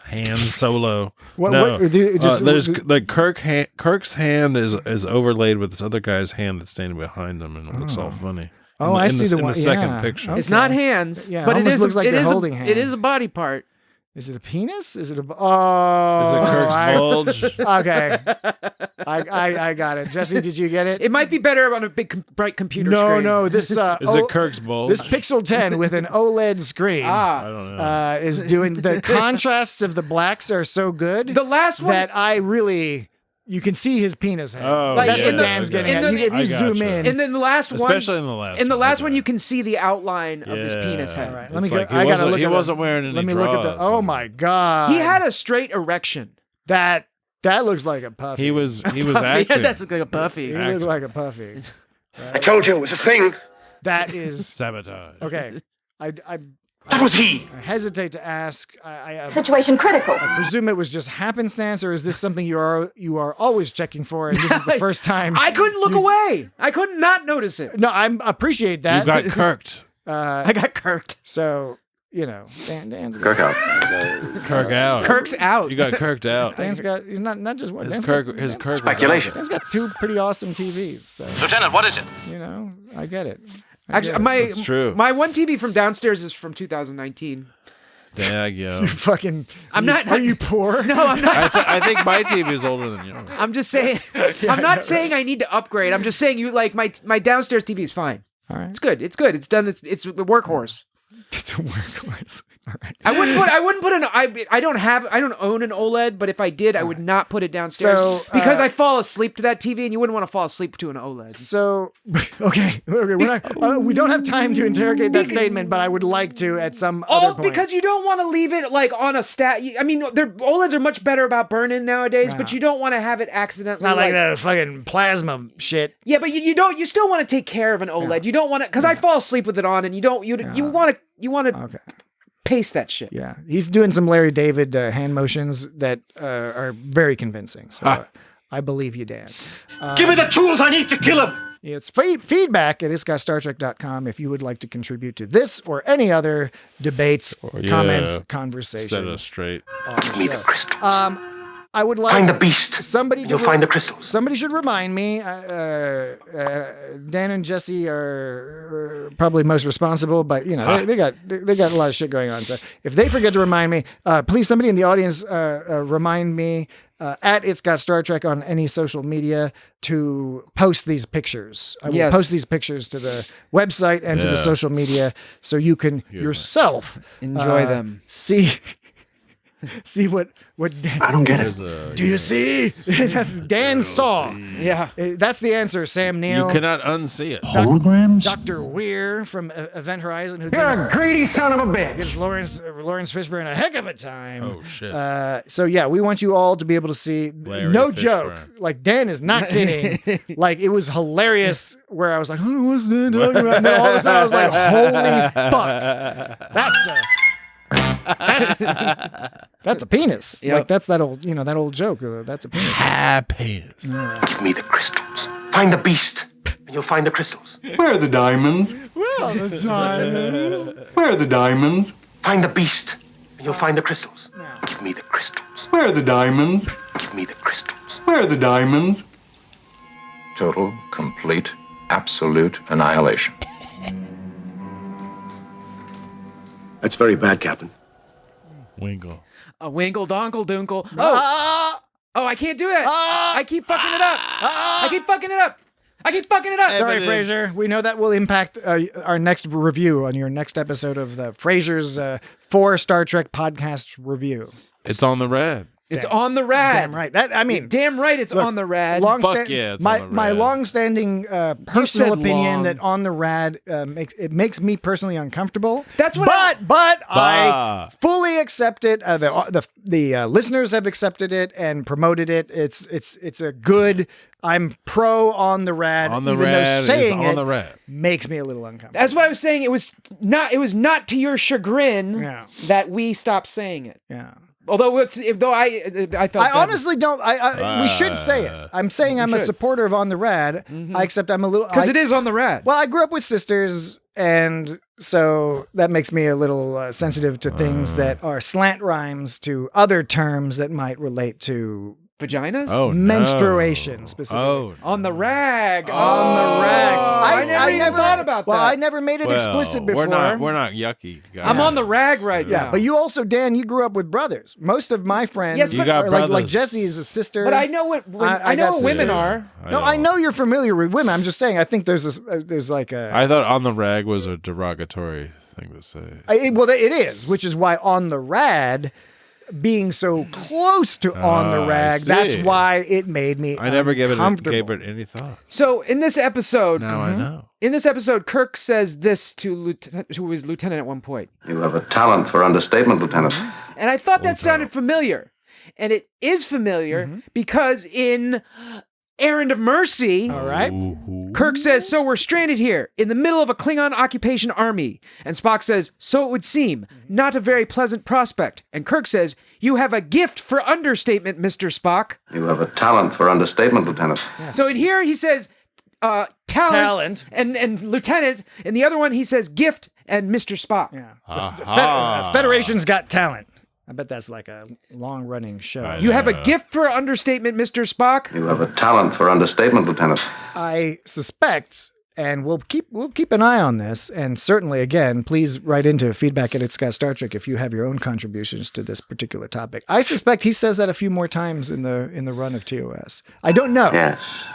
solo. There's like Kirk's hand is overlaid with this other guy's hand that's standing behind him, and it looks all funny. I see the one. In the second picture. Okay. It's not hands, but it looks like they're holding hands. It is a body part. Is it a penis? Is it a? Is it Kirk's bulge? Okay, I got it. Jesse, did you get it? It might be better on a big bright computer screen. No. This is it Kirk's bulge? This Pixel 10 with an OLED screen. I don't know. Is doing the contrasts of the blacks are so good. The last one that I really. You can see his penis head. Oh, that's what Dan's getting at. If you zoom in. And then the last one. Especially in the last one. In the last one, you can see the outline of his penis head. All right, let me go. I gotta look at He wasn't wearing any Let me look at the. Oh my God. He had a straight erection. That looks like a puffy. He was acting. Yeah, that's like a puffy. He looked like a puffy. I told you it was a thing. That is sabotage. Okay. That was he. I hesitate to ask. Situation critical. I presume it was just happenstance, or is this something you are always checking for, and this is the first time? I couldn't look away. I could not notice it. No, I appreciate that. You got kirked. I got kirked. So Dan's Kirk out. Kirk out. Kirk's out. You got kirked out. Dan's got. He's not just one. His Kirk speculation. Dan's got 2 pretty awesome TVs. So. Lieutenant, what is it? I get it. Actually, That's true. My one TV from downstairs is from 2019. Dag, yo. You fucking. I'm not. Are you poor? No, I'm not. I think my TV is older than yours. I'm just saying. I'm not saying I need to upgrade. I'm just saying my downstairs TV is fine. All right. It's good. It's good. It's done. It's the workhorse. It's a workhorse. All right. I wouldn't put an. I don't own an OLED, but if I did, I would not put it downstairs because I fall asleep to that TV, and you wouldn't want to fall asleep to an OLED. So, okay, we're not. We don't have time to interrogate that statement, but I would like to at some other point. Because you don't want to leave it like on a stat. I mean, OLEDs are much better about burn-in nowadays, but you don't want to have it accidentally. Not like the fucking plasma shit. Yeah, but you don't. You still want to take care of an OLED. Yeah. You don't want to because I fall asleep with it on, and you don't. You want to. Okay. Paste that shit. Yeah, he's doing some Larry David hand motions that are very convincing. So I believe you, Dan. Give me the tools I need to kill him. It's feedback at isgotstartrek.com if you would like to contribute to this or any other debates, comments, conversations. Set us straight. Give me the crystal. I would like find the beast. You'll find the crystals. Somebody should remind me. Dan and Jesse are probably most responsible, but they got a lot of shit going on. So if they forget to remind me, please somebody in the audience remind me at It's Got Star Trek on any social media to post these pictures. I will post these pictures to the website and to the social media so you can yourself enjoy them. See. see what Dan, I don't get it. Do you see? That's Dan saw. Yeah. That's the answer, Sam Neill. You cannot unsee it. Holograms? Dr. Weir from Event Horizon. Who You're a greedy son of a bitch. gives Lawrence Fishburne a heck of a time. Oh, shit. So yeah, we want you all to be able to see. No joke. Like Dan is not kidding. Like it was hilarious. Where I was like, "Who was Dan talking about?" And then all of a sudden I was like, "Holy fuck!" That's a penis. Yep. Like that's that old joke. That's a penis. Happiness. Give me the crystals. Find the beast, and you'll find the crystals. Where are the diamonds? Well, the diamonds. Where are the diamonds? Find the beast, and you'll find the crystals. Give me the crystals. Where are the diamonds? Give me the crystals. Where are the diamonds? Total, complete, absolute annihilation. That's very bad, Captain. Winkle. A winkle donkle donkle. Oh, I can't do that. I keep fucking it up. I keep fucking it up. Sorry, Frasier. We know that will impact our next review on your next episode of the Frasier's 4 Star Trek podcast review. It's on the red. It's on the rad. Damn right. Damn right. It's on the rad. Fuck yeah, it's my on the my rad. long-standing personal opinion long. that on the rad makes me personally uncomfortable. That's what. But I fully accept it. The listeners have accepted it and promoted it. It's a good. I'm pro on the rad. On the even rad though saying is on it the rad. makes me a little uncomfortable. That's why I was saying it was not to your chagrin that we stopped saying it. Yeah. Although I felt I honestly don't. We should say it. I'm saying I'm a supporter of On the Rad. Except I'm a little because it is on the rad. Well, I grew up with sisters, and so that makes me a little sensitive to things that are slant rhymes to other terms that might relate to vaginas. Menstruation specifically. On the rag. On the rag. I never thought about that. Well, I never made it explicit before. We're not yucky guys. I'm on the rag right now. But you also, Dan, you grew up with brothers. Most of my friends, yes, you got like brothers. Jesse's a sister. But I know what I know what women are. I know you're familiar with women. I'm just saying. I think there's like a. I thought on the rag was a derogatory thing to say. It is, which is why on the rad. Being so close to on the rag, that's why it made me. I never gave it any thought. So in this episode, now I know. In this episode, Kirk says this to his lieutenant at one point. You have a talent for understatement, Lieutenant. And I thought that sounded familiar, and it is familiar because in Errand of Mercy, all right, Kirk says, "So we're stranded here in the middle of a Klingon occupation army." And Spock says, "So it would seem. Not a very pleasant prospect." And Kirk says, "You have a gift for understatement, Mr. Spock." You have a talent for understatement, Lieutenant. Yeah. So in here he says talent. And lieutenant. And the other one he says gift and Mr. Spock. Yeah. Federation's got talent. I bet that's like a long-running show. You have a gift for understatement, Mr. Spock. You have a talent for understatement, Lieutenant. I suspect, and we'll keep an eye on this, and certainly, again, please write into feedback@itsgotstartrek if you have your own contributions to this particular topic. I suspect he says that a few more times in the run of TOS. I don't know,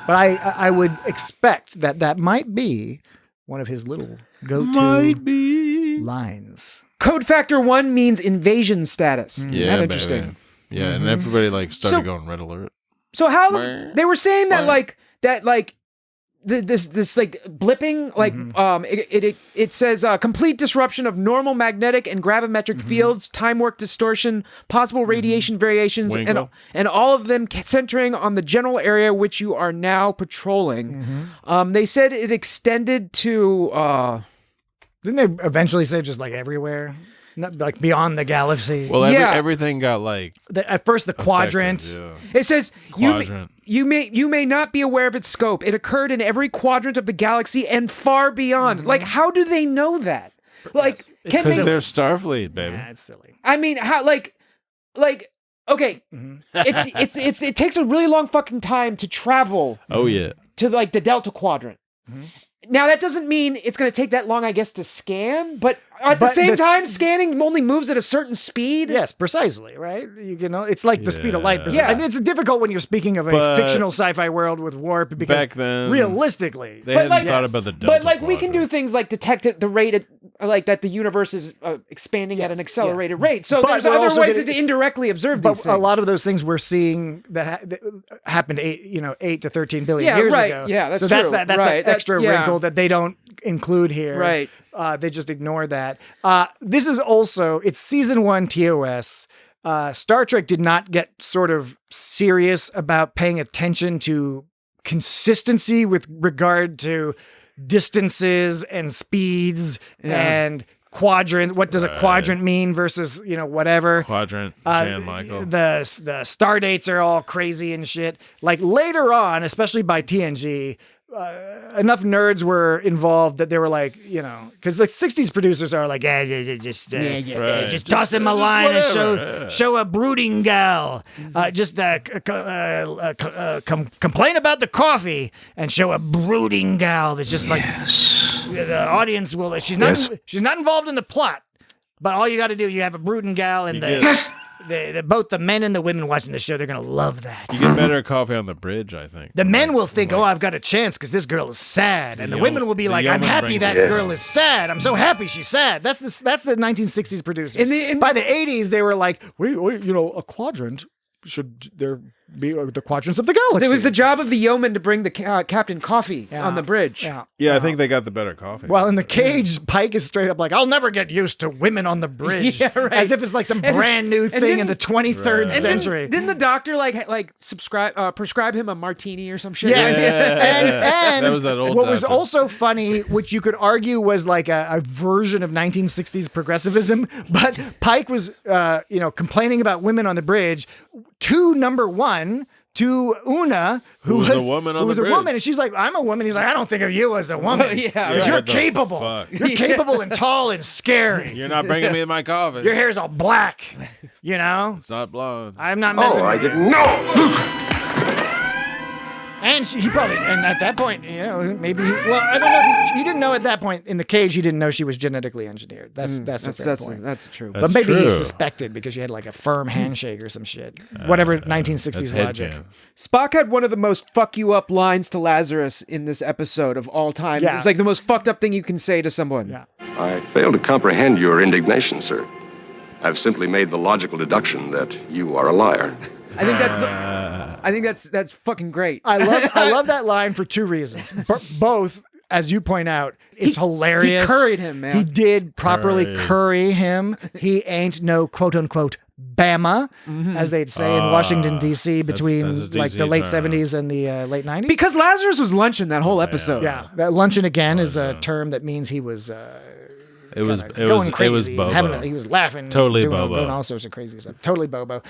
but I would expect that might be one of his little go-to lines. Code Factor 1 means invasion status. Yeah, That interesting. Baby. Yeah, and everybody started going red alert. So how they were saying that this blipping it says complete disruption of normal magnetic and gravimetric fields, time work distortion, possible radiation variations, and all of them centering on the general area which you are now patrolling. They said it extended to. Didn't they eventually say just like everywhere? Not like beyond the galaxy? Well, everything got at first the quadrant. It says you may not be aware of its scope. It occurred in every quadrant of the galaxy and far beyond. Like, how do they know that? Like, because they're Starfleet, baby. Yeah, it's silly. I mean, how okay, it takes a really long fucking time to travel. Oh yeah. To like the Delta Quadrant. Now, that doesn't mean it's going to take that long, I guess, to scan, but at the same time, scanning only moves at a certain speed. Yes, precisely, right? You know, it's like the speed of light. I mean, it's difficult when you're speaking of a fictional sci-fi world with warp, because back then, realistically, they hadn't thought about the Delta But we can do things like detect at the rate like that the universe is expanding at an accelerated rate. So there's other ways to indirectly observe these things. A lot of those things we're seeing that happened 8 to 13 billion years ago. Yeah, that's so true. That's that extra wrinkle that they don't include here. Right. They just ignore that. This is also, it's season 1 TOS. Star Trek did not get sort of serious about paying attention to consistency with regard to distances and speeds and quadrant. What does a quadrant mean versus, whatever. Quadrant, Jan Michael. The star dates are all crazy and shit. Like later on, especially by TNG, enough nerds were involved that they were like, because the 60s producers are like, just toss him a line and show a brooding gal. Complain about the coffee and show a brooding gal that's just like the audience will. She's not involved in the plot, but all you got to do, you have a brooding gal and both the men and the women watching the show, they're going to love that. You get better coffee on the bridge, I think. The men will think, I've got a chance because this girl is sad. And the women will be like, I'm happy that girl is sad. I'm so happy she's sad. That's the 1960s producers. By the 80s, they were like, a quadrant. Should there be the quadrants of the galaxy? It was the job of the yeoman to bring the captain coffee on the bridge. Yeah, I think they got the better coffee. Well, in the cage, Pike is straight up like, I'll never get used to women on the bridge. Yeah, right. As if it's like some brand new thing in the 23rd century. Didn't the doctor prescribe him a martini or some shit? Yes. And that was that old what was also funny, which you could argue was like a version of 1960s progressivism, but Pike was, complaining about women on the bridge to number one, to Una, who was a woman and she's like, I'm a woman. He's like, I don't think of you as a woman. Because you're capable. Fuck? You're capable and tall and scary. You're not bringing me my coffee. Your hair's all black. It's not blonde. I'm not messing with you. I didn't know. And he probably, and at that point, maybe, I don't know if he didn't know at that point in the cage, he didn't know she was genetically engineered. That's a fair point. That's true. But maybe he suspected because she had like a firm handshake or some shit. Whatever 1960s logic. Spock had one of the most fuck you up lines to Lazarus in this episode of all time. Yeah. It's like the most fucked up thing you can say to someone. Yeah. I fail to comprehend your indignation, sir. I've simply made the logical deduction that you are a liar. I think that's fucking great. I love that line for two reasons. Both, as you point out, it's hilarious. He curried him, man. He did properly curry him. He ain't no quote unquote Bama, as they'd say in Washington D.C. between like the late 70s and the late 90s. Because Lazarus was lunching that whole episode. Yeah, that luncheon again is a term that means he was. It was Bobo. He was laughing, doing all sorts of crazy stuff. Totally Bobo.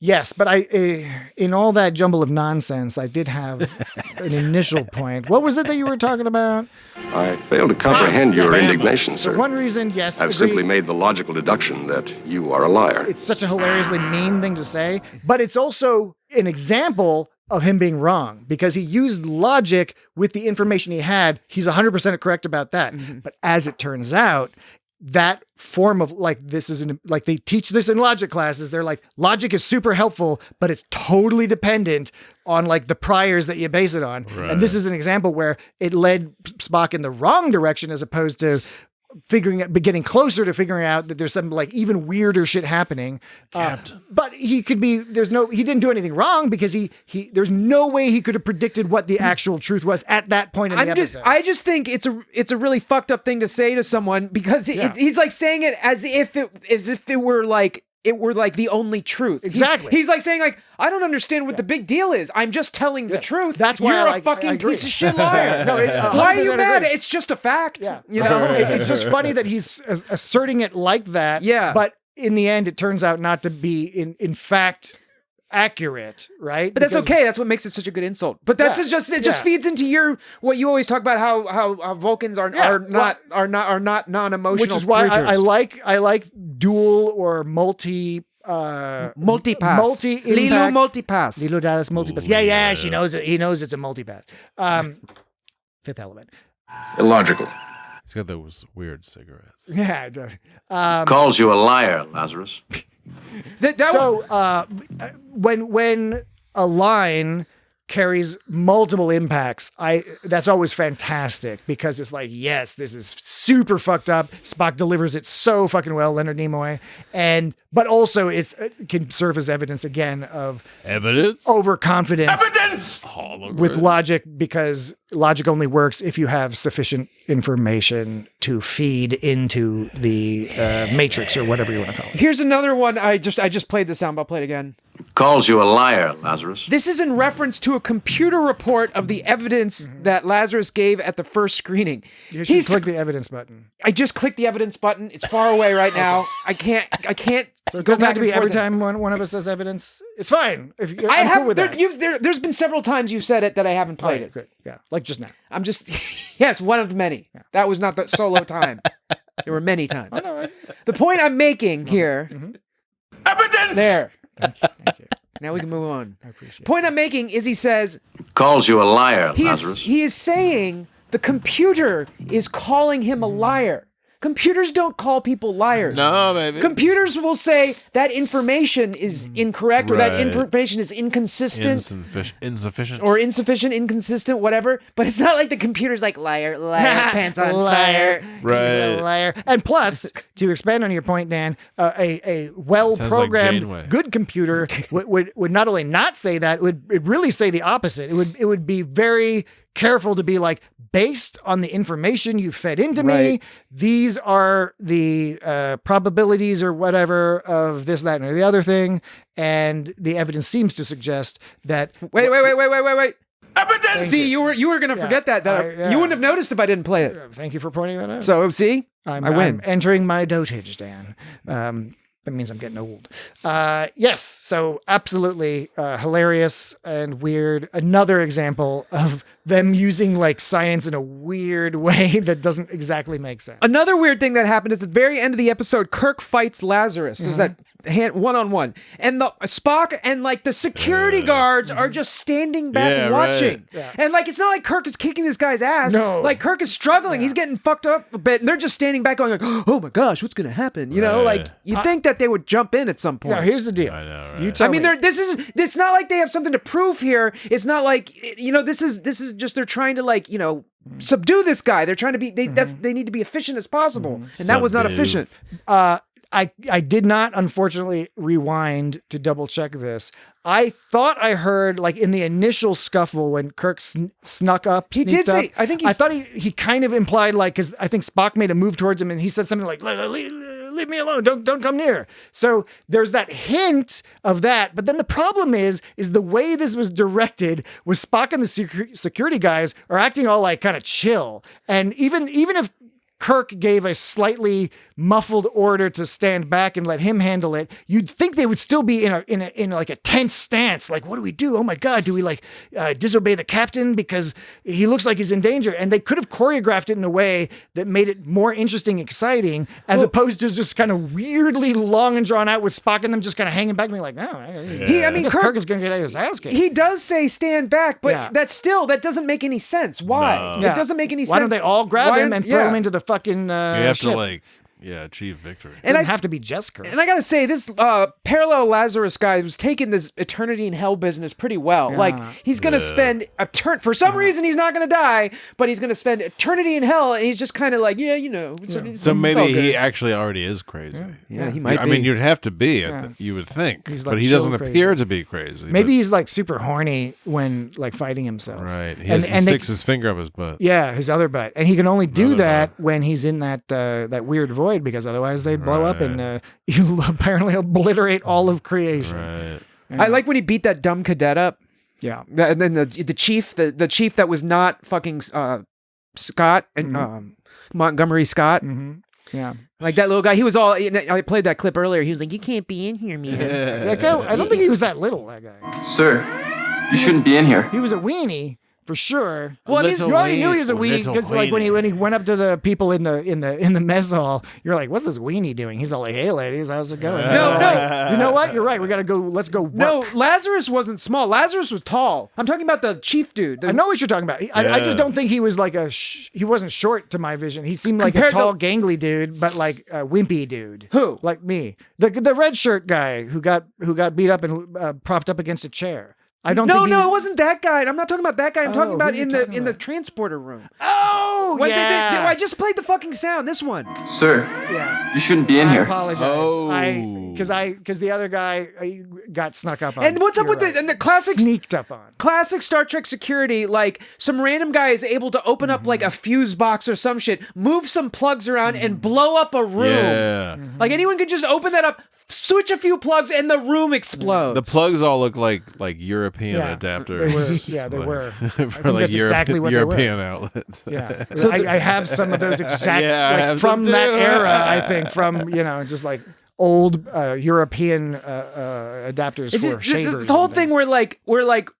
Yes, but in all that jumble of nonsense, I did have an initial point. What was it that you were talking about? I fail to comprehend your indignation, sir. For one reason, yes. I've simply made the logical deduction that you are a liar. It's such a hilariously mean thing to say, but it's also an example of him being wrong because he used logic with the information he had. He's 100% correct about that. Mm-hmm. But as it turns out, that form of like, they teach this in logic classes. They're like, logic is super helpful, but it's totally dependent on like the priors that you base it on. Right. And this is an example where it led Spock in the wrong direction as opposed to getting closer to figuring out that there's some like even weirder shit happening. But he didn't do anything wrong because there's no way he could have predicted what the actual truth was at that point in the episode. I just think it's a really fucked up thing to say to someone because he's like saying it as if it were like the only truth. Exactly. He's like saying like, I don't understand what the big deal is. I'm just telling the truth. That's why you're a fucking piece of shit liar. No, why are you mad? It's just a fact. Yeah. It's just funny that he's asserting it like that. Yeah. But in the end, it turns out not to be in fact accurate, right? But that's okay. That's what makes it such a good insult. But that's just feeds into what you always talk about how Vulcans are not non-emotional. Which is why creatures. I like dual or multi multipass. Multi-impact. Multipass. Lilo Dallas multipass. Yeah, she knows it. He knows it's a multipass. Fifth Element. Illogical. He's got those weird cigarettes. Yeah, it does. Calls you a liar, Lazarus. When a line carries multiple impacts. That's always fantastic because it's like, yes, this is super fucked up. Spock delivers it so fucking well, Leonard Nimoy, but also it can serve as evidence again of overconfidence with logic, because logic only works if you have sufficient information to feed into the matrix or whatever you want to call it. Here's another one. I just played the sound. I'll play it again. Calls you a liar, Lazarus. This is in reference to a computer report of the evidence that Lazarus gave at the first screening. You should click the evidence button. I just clicked the evidence button. It's far away right now. I can't. So it doesn't have to be every time one of us says evidence. It's fine. I'm cool with that. There's been several times you've said it that I haven't played it. Good. Yeah, like just now. I'm just yes, one of many. Yeah. That was not the solo time. There were many times. The point I'm making here. Evidence. There. Thank you. Now we can move on. I appreciate it. Point I'm making is he says calls you a liar, Lazarus. He is saying the computer is calling him a liar. Computers don't call people liars. No, maybe. Computers will say that information is incorrect or that information is inconsistent. Insufficient. Or insufficient, inconsistent, whatever. But it's not like the computer's like, liar, pants on fire. Right. Liar. And plus, to expand on your point, Dan, a well-programmed, like good computer would not only not say that, it would really say the opposite. It would be very careful to be like, based on the information you fed into me, these are the probabilities or whatever of this, that, and the other thing. And the evidence seems to suggest that. Wait. Evidence! See, you were going to forget that. You wouldn't have noticed if I didn't play it. Thank you for pointing that out. So, see? I win. I'm entering my dotage, Dan. That means I'm getting old. Yes, so absolutely hilarious and weird. Another example of them using like science in a weird way that doesn't exactly make sense. Another weird thing that happened is at the very end of the episode, Kirk fights Lazarus. There's that one-on-one. And the Spock and like the security guards are just standing back watching. Right. Yeah. And like, it's not like Kirk is kicking this guy's ass. No. Like Kirk is struggling. He's getting fucked up a bit. And they're just standing back going like, oh my gosh, what's going to happen? You know, like you think that they would jump in at some point. Now, here's the deal. I know, right? You tell me. It's not like they have something to prove here. It's not like, this is just, they're trying to like, subdue this guy. They're trying to be, they need to be efficient as possible. And that was not efficient. I did not, unfortunately, rewind to double check this. I thought I heard, like, in the initial scuffle when Kirk snuck up. He did say, I thought he kind of implied, like, because I think Spock made a move towards him and he said something like, leave me alone. Don't come near. So there's that hint of that. But then the problem is the way this was directed was Spock and the security guys are acting all like kind of chill. And even if Kirk gave a slightly muffled order to stand back and let him handle it, you'd think they would still be in like a tense stance. Like, what do we do? Oh my God, do we like disobey the captain because he looks like he's in danger? And they could have choreographed it in a way that made it more interesting and exciting, as opposed to just kind of weirdly long and drawn out with Spock and them just kind of hanging back and being like, Kirk is going to get his ass kicked. He does say stand back, but that doesn't make any sense. Why? No. It doesn't make any sense. Why don't they all grab him and throw him into the fucking you have ship? to like achieve victory. It doesn't have to be just Kirk. And I gotta say, this parallel Lazarus guy was taking this eternity in hell business pretty well. Like, he's gonna spend for some reason he's not gonna die, but he's gonna spend eternity in hell, and he's just kind of like, So maybe he actually already is crazy. Yeah, he might be. I mean, you'd have to be, you would think. He's but like he doesn't crazy. appear to be crazy. Maybe he's like super horny when like fighting himself. Right. He sticks his finger up his butt. Yeah, his other butt. And he can only do that when he's in that weird void, because otherwise they'd blow up and you'll apparently obliterate all of creation. Right. Yeah. I like when he beat that dumb cadet up. Yeah. And then the chief, the chief that was not fucking Scott and Montgomery Scott. Mm-hmm. Yeah. Like that little guy. He was all, I played that clip earlier. He was like, you can't be in here, man. That guy, I don't think he was that little, that guy. Sir, you shouldn't be in here. He was a weenie. For sure. Well, I mean, you already knew he was a weenie because, like, when he went up to the people in the mess hall, you're like, "What's this weenie doing?" He's all like, "Hey, ladies, how's it going?" No. You know what? You're right. We gotta go. Let's go work. No, Lazarus wasn't small. Lazarus was tall. I'm talking about the chief dude. I know what you're talking about. I just don't think he was like he wasn't short to my vision. He seemed like a tall, gangly dude, but like a wimpy dude. Who? Like me, the red shirt guy who got beat up and propped up against a chair. I don't. No, it wasn't that guy. I'm not talking about that guy. I'm talking about in the transporter room. Oh, yeah. I just played the fucking sound. This one. Sir. Yeah. You shouldn't be in here. I apologize. Oh. Because the other guy got snuck up on. And what's up with the classic sneaked up on? Classic Star Trek security. Like some random guy is able to open up like a fuse box or some shit, move some plugs around, and blow up a room. Yeah. Like anyone could just open that up, switch a few plugs, and the room explodes. The plugs all look like European adapters. They were. For like that's exactly what European they were. outlets. Yeah. So I have some of those exact from that era. I think from just like old European adapters for shavers. This whole thing where like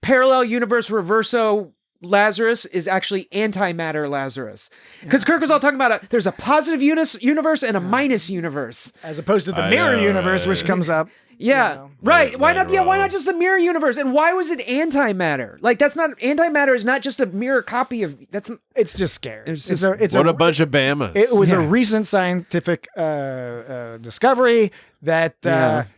parallel universe reverso Lazarus is actually antimatter Lazarus. Because Kirk was all talking about there's a positive universe and a minus universe. As opposed to the mirror universe, which comes up. Yeah, right. Why not? Yeah, why not just the mirror universe? And why was it antimatter? Like that's not antimatter is not just a mirror copy of It's just scary. It's a bunch of Bamas. It was a recent scientific discovery that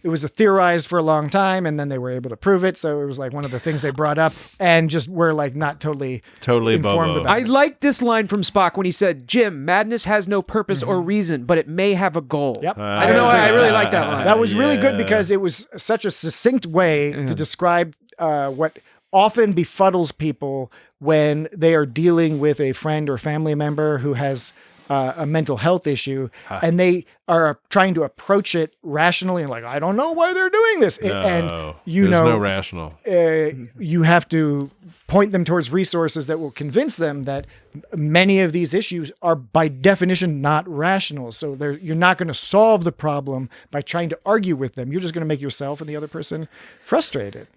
it was theorized for a long time, and then they were able to prove it. So it was like one of the things they brought up, and just were like not totally informed about. I liked this line from Spock when he said, "Jim, madness has no purpose or reason, but it may have a goal." Yep. I don't know. I really like that line. That was really good because it was such a succinct way to describe what often befuddles people when they are dealing with a friend or family member who has a mental health issue, and they are trying to approach it rationally and like, I don't know why they're doing this. No, and there's no rational. You have to point them towards resources that will convince them that many of these issues are by definition not rational. So you're not going to solve the problem by trying to argue with them. You're just going to make yourself and the other person frustrated.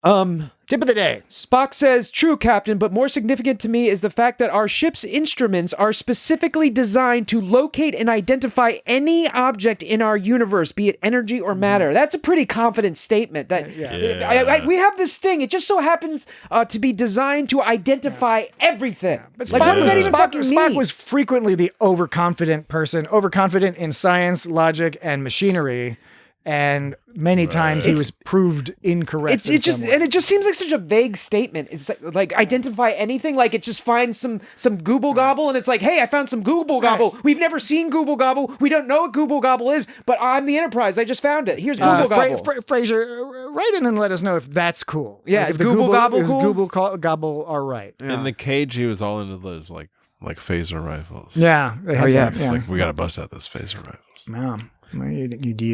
Tip of the day. Spock says, "True, Captain, but more significant to me is the fact that our ship's instruments are specifically designed to locate and identify any object in our universe, be it energy or matter." That's a pretty confident statement. That we have this thing. It just so happens to be designed to identify everything. But like, what does that even fucking mean? Spock was frequently the overconfident person, overconfident in science, logic, and machinery. And many times he was proved incorrect. It just seems like such a vague statement. It's like identify anything. Like it just finds some Google Gobble, and it's like, hey, I found some Google Gobble. We've never seen Google Gobble. We don't know what Google Gobble is, but I'm the Enterprise. I just found it. Here's Google Gobble. Fraser, write in and let us know if that's cool. Yeah, like is Google Gobble cool? Google Gobble all right. Yeah. In the cage, he was all into those like phaser rifles. Yeah. Like we got to bust out those phaser rifles. Wow. You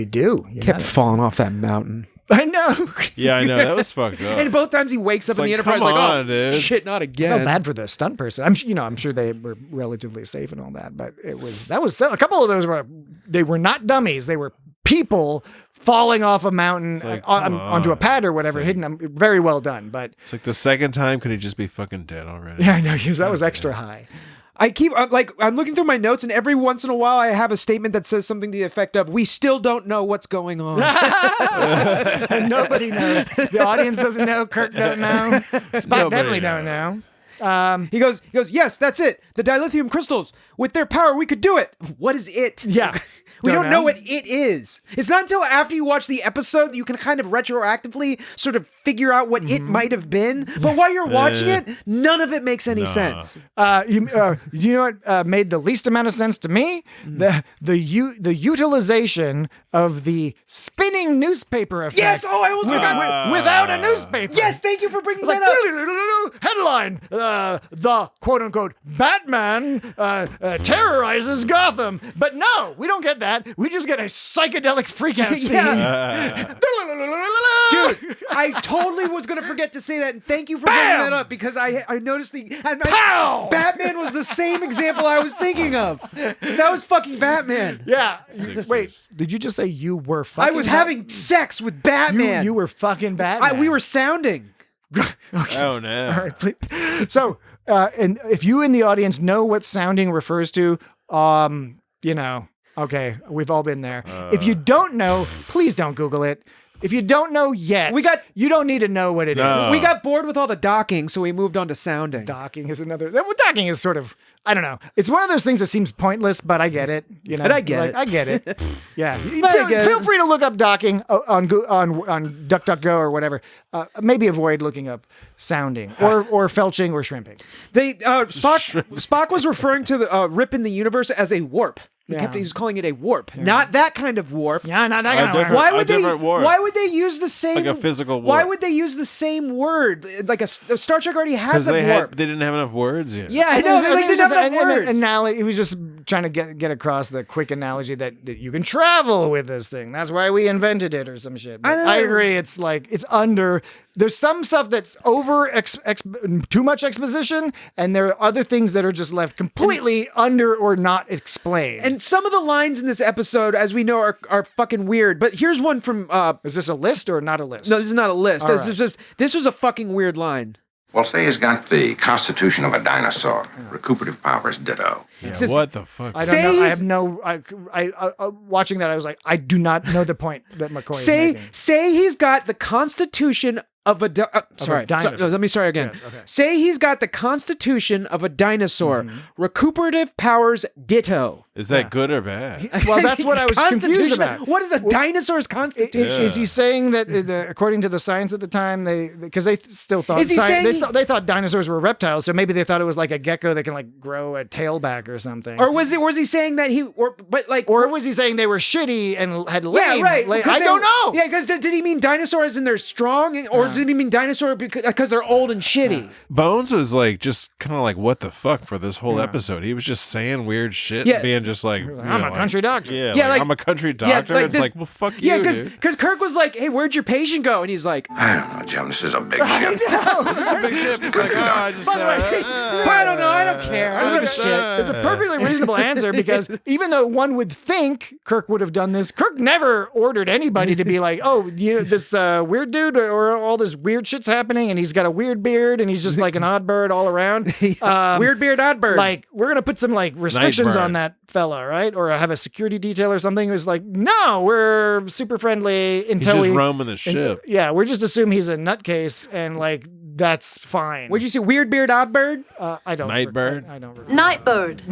do. You kept falling off that mountain. I know. Yeah, I know. That was fucked up. And both times he wakes up in the Enterprise dude. Shit, not again. I felt bad for the stunt person. I'm sure they were relatively safe and all that, but a couple of those were not dummies. They were people falling off a mountain onto a pad or whatever, hidden them. Very well done, but it's like the second time, could he just be fucking dead already? Yeah, I know. That was extra high. I'm looking through my notes, and every once in a while I have a statement that says something to the effect of, "We still don't know what's going on." And nobody knows. The audience doesn't know. Kirk don't know. Spock definitely don't know. He goes, yes, that's it. The dilithium crystals, with their power, we could do it. What is it? Yeah. We don't know what it is. It's not until after you watch the episode that you can kind of retroactively sort of figure out what it might have been. But while you're watching it, none of it makes any sense. You know what made the least amount of sense to me? The utilization of the spinning newspaper effect. Yes. Oh, I almost forgot. Without a newspaper. Yes. Thank you for bringing that up. Headline: the quote unquote Batman terrorizes Gotham. But no, we don't get that. We just get a psychedelic freakout scene. Dude, I totally was going to forget to say that. And thank you for bringing that up, because I noticed Batman was the same example I was thinking of. That was fucking Batman. Yeah. Wait, did you just say you were fucking I was having sex with Batman. You were fucking Batman. We were sounding. Okay. Oh, no. All right, please. So, and if you in the audience know what sounding refers to, okay, we've all been there. If you don't know, please don't Google it. if you don't know yet, you don't need to know what it is. We got bored with all the docking, so we moved on to sounding. Docking is another. Well, docking is sort of. I don't know. It's one of those things that seems pointless, but I get it. You know, but I get it. I get it. Yeah. Feel free to look up docking on DuckDuckGo or whatever. Maybe avoid looking up sounding or felching or shrimping. Spock was referring to the rip in the universe as a warp. He was calling it a warp, not that kind of warp. Yeah, not that kind of warp. Why would they use the same like a physical warp? Why would they use the same word? Like Star Trek already has a warp. They didn't have enough words yet. Yeah, I know. They didn't have enough words. He was just trying to get across the quick analogy that you can travel with this thing. That's why we invented it or some shit. But I agree. It's like it's under. There's some stuff that's over too much exposition, and there are other things that are just left completely under or not explained. And some of the lines in this episode, as we know, are fucking weird. But here's one from. Is this a list or not a list? No, this is not a list. This is just this was a fucking weird line. Well, say he's got the constitution of a dinosaur. Recuperative powers, ditto. Yeah, what the fuck? I don't know. I have no. Watching that, I was like, I do not know the point that McCoy is making. Say he's got the constitution of a dinosaur. Let me start again. Yeah, okay. Say he's got the constitution of a dinosaur. Recuperative powers, ditto. Is that good or bad? Well, that's what I was confused about. What is a dinosaur's constitution? Is he saying that according to the science at the time, because they still thought they thought dinosaurs were reptiles, so maybe they thought it was like a gecko that can like grow a tail back or something. Or was he saying that or was he saying they were shitty and had lame? Yeah, right. I don't know. Yeah, because did he mean dinosaurs and they're strong, or did he mean dinosaur because they're old and shitty? Bones was like just kind of like what the fuck for this whole episode. He was just saying weird shit and being just like, I'm a country doctor. Yeah, like, I'm a country doctor. It's like, well, fuck you. Yeah, because Kirk was like, hey, where'd your patient go? And he's like, I don't know, Jim. This is a big ship. This is a big ship. It's like, I don't know. I don't care. I don't give a shit. It's a perfectly reasonable answer because even though one would think Kirk would have done this, Kirk never ordered anybody to be like, oh, this weird dude or all this weird shit's happening and he's got a weird beard and he's just like an odd bird all around. Weird beard, odd bird. Like, we're going to put some like restrictions on that fella, right? Or have a security detail or something. It was like, no, we're super friendly until he's just roaming the ship. Yeah, we're just assume he's a nutcase and like that's fine. What'd you say? Weird beard, odd bird? I don't. Nightbird. I don't. Nightbird.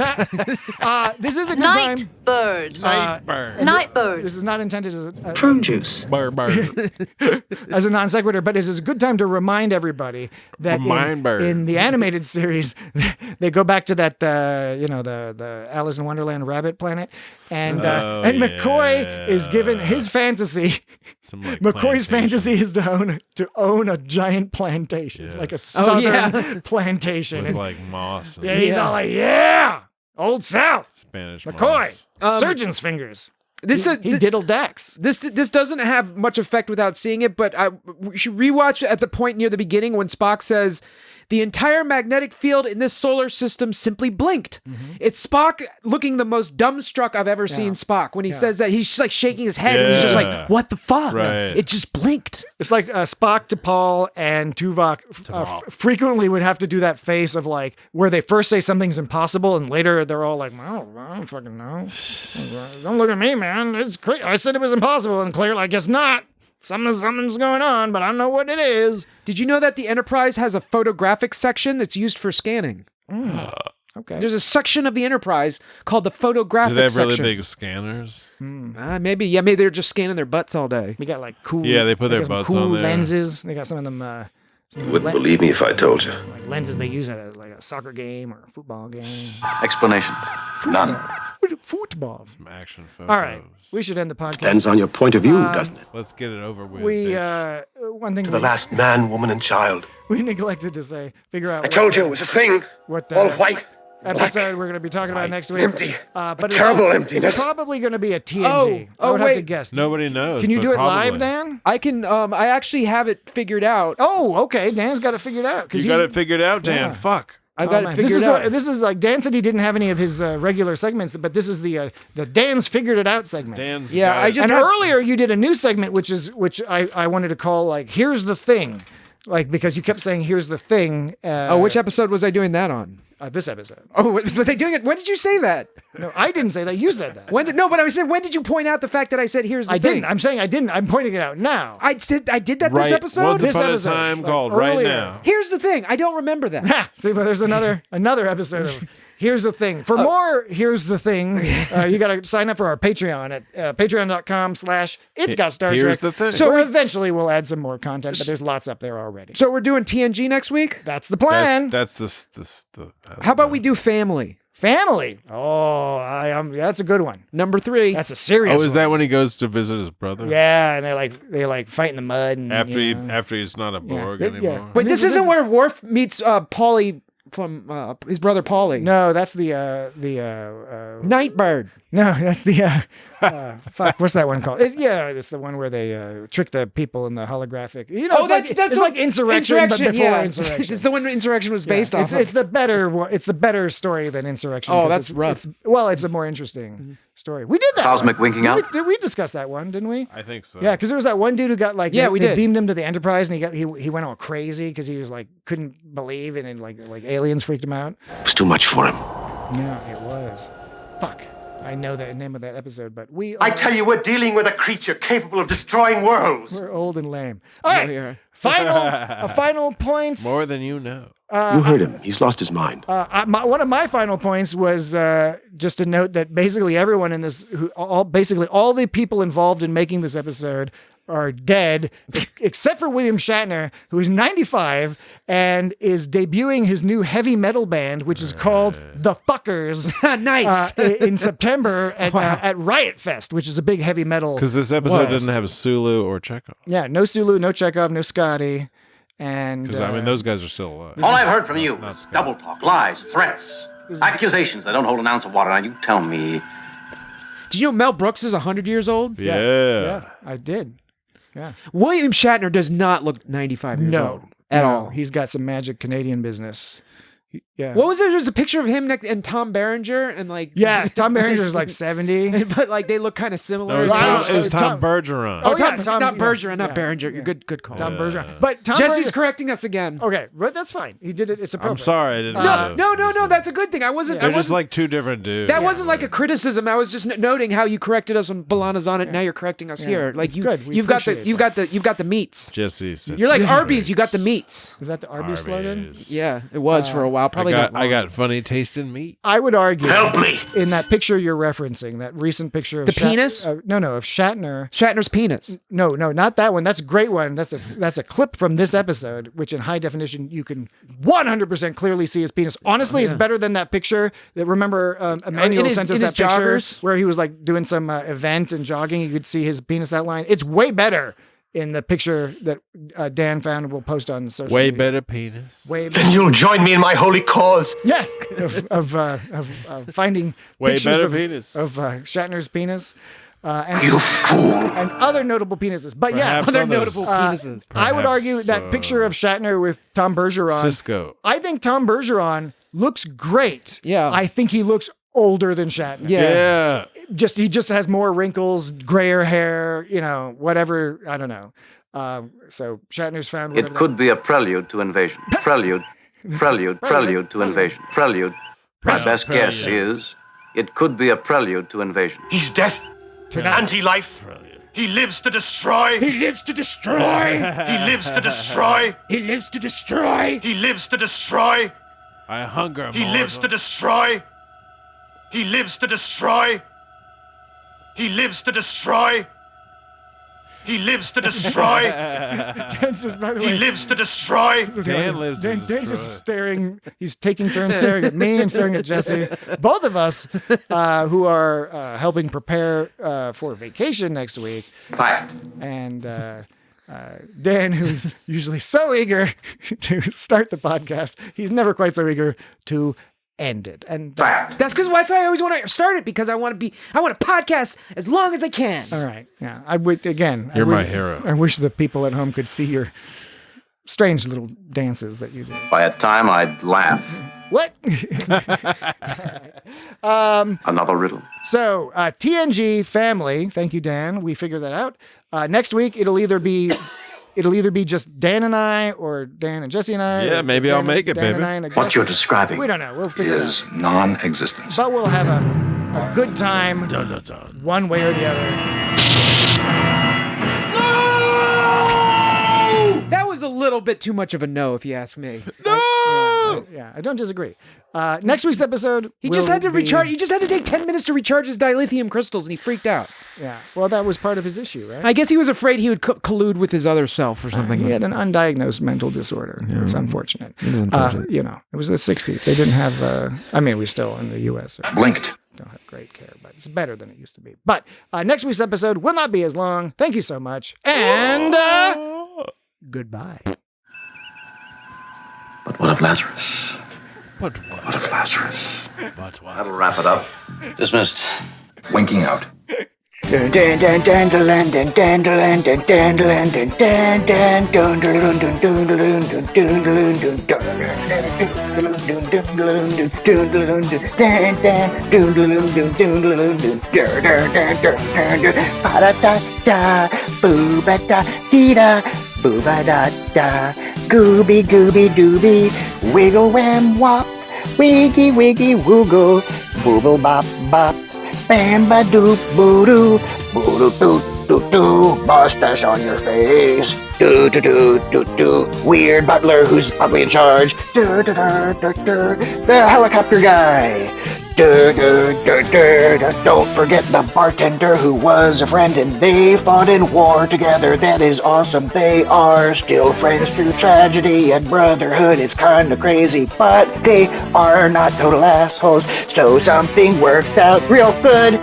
This is a good time. Nightbird. Nightbird. This is not intended as a prune juice. As a non sequitur, but it is a good time to remind everybody that in the animated series, they go back to that the Alice in Wonderland rabbit planet, and McCoy is given his fantasy. McCoy's fantasy is to own a giant plantation, like a southern plantation, with like moss. And he's all like, Old South, Spanish McCoy, surgeon's fingers. He diddled Dax. This doesn't have much effect without seeing it, but we should rewatch at the point near the beginning when Spock says, the entire magnetic field in this solar system simply blinked. It's Spock looking the most dumbstruck I've ever seen Spock when he says that. He's just like shaking his head and he's just like, what the fuck? Right. It just blinked. It's like Spock, T'Pol, and Tuvok frequently would have to do that face of like where they first say something's impossible and later they're all like, I don't fucking know. Don't look at me, man. It's crazy. I said it was impossible and clearly I guess not. Something's going on, but I don't know what it is. Did you know that the Enterprise has a photographic section that's used for scanning? Okay. There's a section of the Enterprise called the photographic section. Do they have really big scanners? Maybe. Yeah, maybe they're just scanning their butts all day. We got like cool. Yeah, they put their butts cool on there. Lenses. They got some of them. You wouldn't believe me if I told you. Like lenses they use at a soccer game or a football game. Explanation. None. Football. Some action photos. All right. We should end the podcast. Depends on your point of view, doesn't it? Let's get it over with. One thing. To the last man, woman, and child. We neglected to say, figure out. I told you it was a thing. All white. Episode we're going to be talking about next week. Empty. But terrible emptiness. It's probably going to be a TNG. I would have to guess. Nobody knows. Can you do it probably live, Dan? I can. I actually have it figured out. Oh, okay. Dan's got it figured out. You got it figured out, Dan. Yeah. Fuck. I got it figured out. This is like Dan said he didn't have any of his regular segments, but this is the Dan's figured it out segment. Earlier you did a new segment which I wanted to call like here's the thing. Like, because you kept saying, here's the thing. Which episode was I doing that on? This episode. Oh, was I doing it? When did you say that? No, I didn't say that. You said that. But I said, when did you point out the fact that I said, here's the thing? I didn't. I'm saying I didn't. I'm pointing it out now. I did that this episode? Once This upon episode. a time called Right Now. Here's the thing. I don't remember that. See, but there's another episode of Here's the Thing. For more Here's the Things, you got to sign up for our Patreon at patreon.com/itsgotstartrek. Here's the thing. So eventually we'll add some more content, but there's lots up there already. So we're doing TNG next week? That's the plan. That's How about we do family? Family. Oh, that's a good one. Number 3. That's a serious is one. that when he goes to visit his brother? Yeah, and they like fight in the mud. And, After he's not a Borg anymore. Wait, this isn't where Worf meets Paulie from his brother Paulie. No, that's the Nightbird. No, that's the fuck. What's that one called? It's the one where they trick the people in the holographic. It's like Insurrection, but before Insurrection. It's the one Insurrection was based off. It's the better one. It's the better story than Insurrection. Oh, that's rough. It's a more interesting story. We did that. Cosmic winking out. Did we discuss that one? Didn't we? I think so. Yeah, because there was that one dude who got like we they did. beamed him to the Enterprise and he went all crazy because he was like couldn't believe and like aliens freaked him out. It was too much for him. Yeah, it was. Fuck. I know the name of that episode, but I tell you, we're dealing with a creature capable of destroying worlds. We're old and lame. All right, final point. More than you know. You heard him. He's lost his mind. One of my final points was just to note that basically everyone in this, all the people involved in making this episode are dead, except for William Shatner, who is 95 and is debuting his new heavy metal band, which is called The Fuckers. Nice. In September at Riot Fest, which is a big heavy metal. Because this episode didn't have Sulu or Chekhov. Yeah, no Sulu, no Chekhov, no Scotty. And because those guys are still alive. All I've heard from you is double talk, lies, threats, accusations that don't hold an ounce of water. Now you tell me. Did you know Mel Brooks is 100 years old? Yeah, I did. Yeah. William Shatner does not look 95 years old at all. He's got some magic Canadian business. Yeah. What was there? There's a picture of him and Tom Berenger and like. Yeah, Tom Berenger's like 70, but like they look kind of similar. No, it was Tom Bergeron. Not Bergeron, not Berenger. Good call. Tom Bergeron. But Jesse's correcting us again. Okay, but that's fine. He did it. It's appropriate. I'm sorry, I didn't know. No. That's a good thing. They're just like two different dudes. That wasn't like a criticism. I was just noting how you corrected us on Balana's on it. Now you're correcting us here. Like you've got the meats. Jesse said you're like Arby's. You got the meats. Is that the Arby's slogan? Yeah, it was for a while. Probably I got funny tasting meat. I would argue. Help me. In that picture you're referencing, that recent picture of the penis. of Shatner. Shatner's penis. No, not that one. That's a great one. That's a clip from this episode, which in high definition you can 100% clearly see his penis. Honestly, it's better than that picture. That remember Emanuel sent us that picture where he was like doing some event and jogging. You could see his penis outline. It's way better in the picture that Dan found and we'll post on social media. Better penis. Then you'll join me in my holy cause. Yes, of finding pictures penis of Shatner's penis. And, you fool. And other notable penises. But perhaps other notable penises. I would argue that picture of Shatner with Tom Bergeron. Cisco. I think Tom Bergeron looks great. Yeah. I think he looks older than Shatner. Yeah. He just has more wrinkles, grayer hair, whatever. I don't know. So Shatner's found. It could be a prelude to invasion. Prelude to invasion. Prelude. My best guess is it could be a prelude to invasion. He's death. Anti-life. He lives to destroy. He lives to destroy. He lives to destroy. He lives to destroy. He lives to destroy. I hunger. He lives to destroy. He lives to destroy. He lives to destroy. He lives to destroy. He lives to destroy. Dan lives to destroy. Dan's just staring. He's taking turns staring at me and staring at Jesse. Both of us who are helping prepare for vacation next week. Fact. And Dan, who's usually so eager to start the podcast, he's never quite so eager to end it. And that's because that's why I always want to start it, because I want to podcast as long as I can. All right. Yeah. I would again. You're my hero. I wish the people at home could see your strange little dances that you do. By a time I'd laugh. What? Another riddle. So TNG family. Thank you, Dan. We figured that out. Next week it'll either be it'll either be just Dan and I, or Dan and Jesse and I. Yeah, maybe I'll make it, Dan baby. and I and a What guest. you're describing We don't know. We'll figure it out. is non-existence. But we'll have a good time, one way or the other. That was a little bit too much of a no, if you ask me. No! Yeah, I don't disagree. Next week's episode, He just had to recharge. He just had to take 10 minutes to recharge his dilithium crystals, and he freaked out. Yeah, well, that was part of his issue, right? I guess he was afraid he would collude with his other self or something. He had an undiagnosed mental disorder. Yeah. It's unfortunate. It was the 60s. They didn't have, we still in the U.S. Blinked. Don't have great care, but it's better than it used to be. But next week's episode will not be as long. Thank you so much. And goodbye. But what of Lazarus? What of Lazarus? That'll wrap it up. Dismissed. Winking out. Boo-ba-da-da, gooby gooby dooby, wiggle wham wop, wiggy wiggy woogle, booble bop bop, bam ba doop boo doo, boo doo doo doo doo, mustache on your face, doo doo doo doo doo, weird butler who's probably in charge, doo doo doo doo doo, the helicopter guy. Don't forget the bartender who was a friend and they fought in war together. That is awesome. They are still friends through tragedy and brotherhood. It's kind of crazy, but they are not total assholes. So something worked out real good.